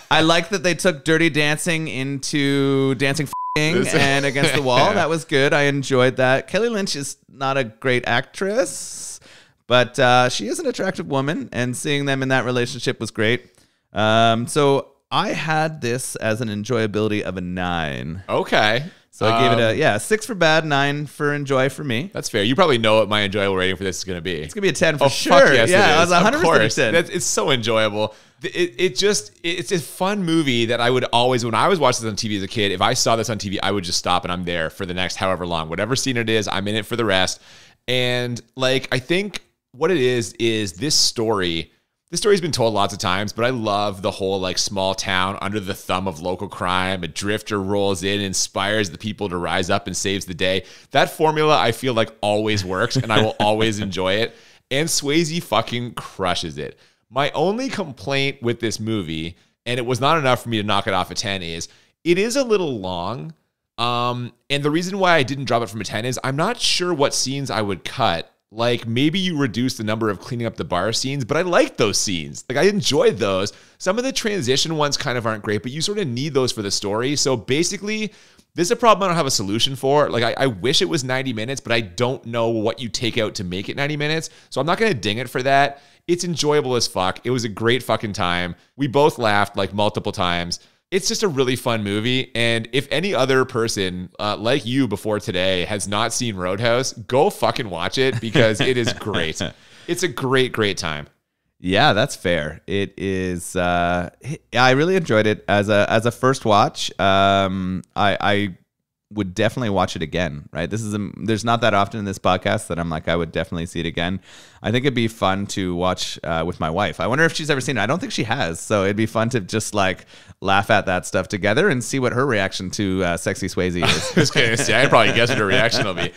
I like that they took Dirty Dancing into dancing and Against the Wall. Yeah. That was good. I enjoyed that. Kelly Lynch is not a great actress, but she is an attractive woman, and seeing them in that relationship was great. So I had this as an enjoyability of a 9. Okay. So I gave it a 6 for bad, 9 for enjoy for me. That's fair. You probably know what my enjoyable rating for this is going to be. It's going to be a 10 for sure. Fuck yes, yeah, it is. I was 100% 10. It's so enjoyable. It's a fun movie that I would always, when I was watching this on TV as a kid, if I saw this on TV, I would just stop and I'm there for the next however long. Whatever scene it is, I'm in it for the rest. And like, I think what it is this story. This story's been told lots of times, but I love the whole like small town under the thumb of local crime. A drifter rolls in, inspires the people to rise up and saves the day. That formula I feel like always works, and I will always enjoy it. And Swayze fucking crushes it. My only complaint with this movie, and it was not enough for me to knock it off a 10, is it is a little long. And the reason why I didn't drop it from a 10 is I'm not sure what scenes I would cut. Like, maybe you reduce the number of cleaning up the bar scenes, but I like those scenes. Like, I enjoyed those. Some of the transition ones kind of aren't great, but you sort of need those for the story. So basically, this is a problem I don't have a solution for. Like, I wish it was 90 minutes, but I don't know what you take out to make it 90 minutes. So I'm not going to ding it for that. It's enjoyable as fuck. It was a great fucking time. We both laughed like multiple times. It's just a really fun movie. And if any other person like you before today has not seen Roadhouse, go fucking watch it because it is great. It's a great, great time. Yeah, that's fair. It is. I really enjoyed it as a first watch. I would definitely watch it again. Right. There's not that often in this podcast that I'm like, I would definitely see it again. I think it'd be fun to watch with my wife. I wonder if she's ever seen it. I don't think she has. So it'd be fun to just like laugh at that stuff together and see what her reaction to Sexy Swayze is. I was gonna say, I probably guess what her reaction will be.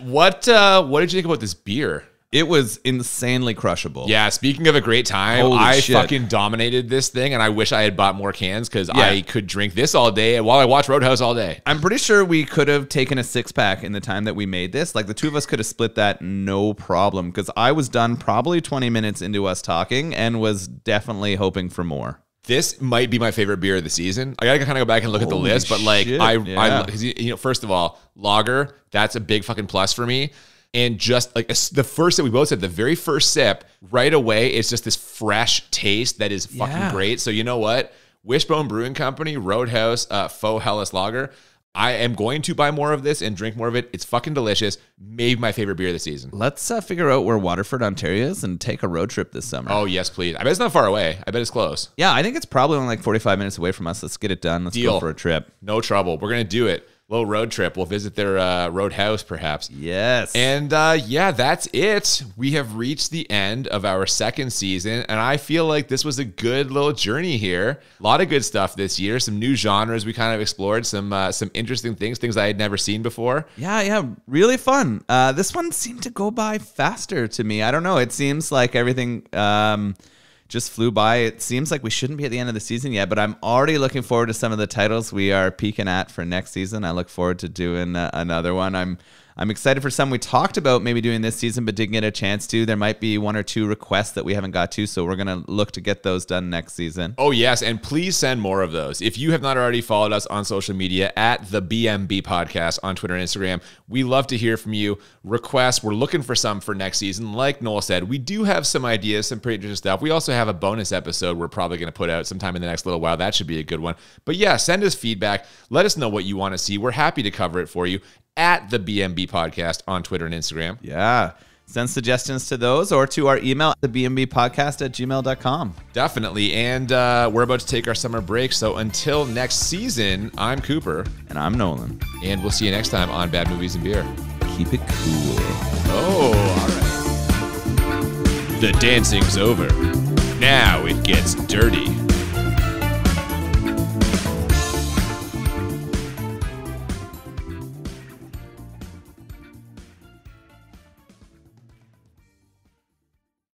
What did you think about this beer? It was insanely crushable. Yeah, speaking of a great time, Holy I shit. fucking dominated this thing, and I wish I had bought more cans because I could drink this all day while I watch Roadhouse all day. I'm pretty sure we could have taken a 6-pack in the time that we made this. Like, the two of us could have split that no problem, because I was done probably 20 minutes into us talking and was definitely hoping for more. This might be my favorite beer of the season. I gotta kind of go back and look at the list, but like, shit. I first of all, lager, that's a big fucking plus for me. And just like the first sip, we both said the very first sip, right away, it's just this fresh taste that is fucking great. So you know what? Wishbone Brewing Company, Roadhouse, Faux Helles Lager. I am going to buy more of this and drink more of it. It's fucking delicious. Maybe my favorite beer of the season. Let's figure out where Waterford, Ontario is and take a road trip this summer. Oh, yes, please. I bet it's not far away. I bet it's close. Yeah, I think it's probably only like 45 minutes away from us. Let's get it done. Let's go for a trip. No trouble. We're going to do it. Little road trip. We'll visit their roadhouse, perhaps. Yes. And yeah, that's it. We have reached the end of our second season, and I feel like this was a good little journey here. A lot of good stuff this year. Some new genres we kind of explored. Some interesting things I had never seen before. Yeah, really fun. This one seemed to go by faster to me. I don't know. It seems like everything just flew by. It seems like we shouldn't be at the end of the season yet, but I'm already looking forward to some of the titles we are peeking at for next season. I look forward to doing another one. I'm excited for some we talked about maybe doing this season, but didn't get a chance to. There might be 1 or 2 requests that we haven't got to, so we're going to look to get those done next season. Oh, yes, and please send more of those. If you have not already followed us on social media at the BMB Podcast on Twitter and Instagram, we love to hear from you. Requests, we're looking for some for next season. Like Noel said, we do have some ideas, some pretty interesting stuff. We also have a bonus episode we're probably going to put out sometime in the next little while. That should be a good one. But yeah, send us feedback. Let us know what you want to see. We're happy to cover it for you at the BMB Podcast on Twitter and Instagram. Yeah. Send suggestions to those or to our email, thebmbpodcast@gmail.com. Definitely. And we're about to take our summer break. So until next season, I'm Cooper. And I'm Nolan. And we'll see you next time on Bad Movies and Beer. Keep it cool. Oh, all right. The dancing's over. Now it gets dirty.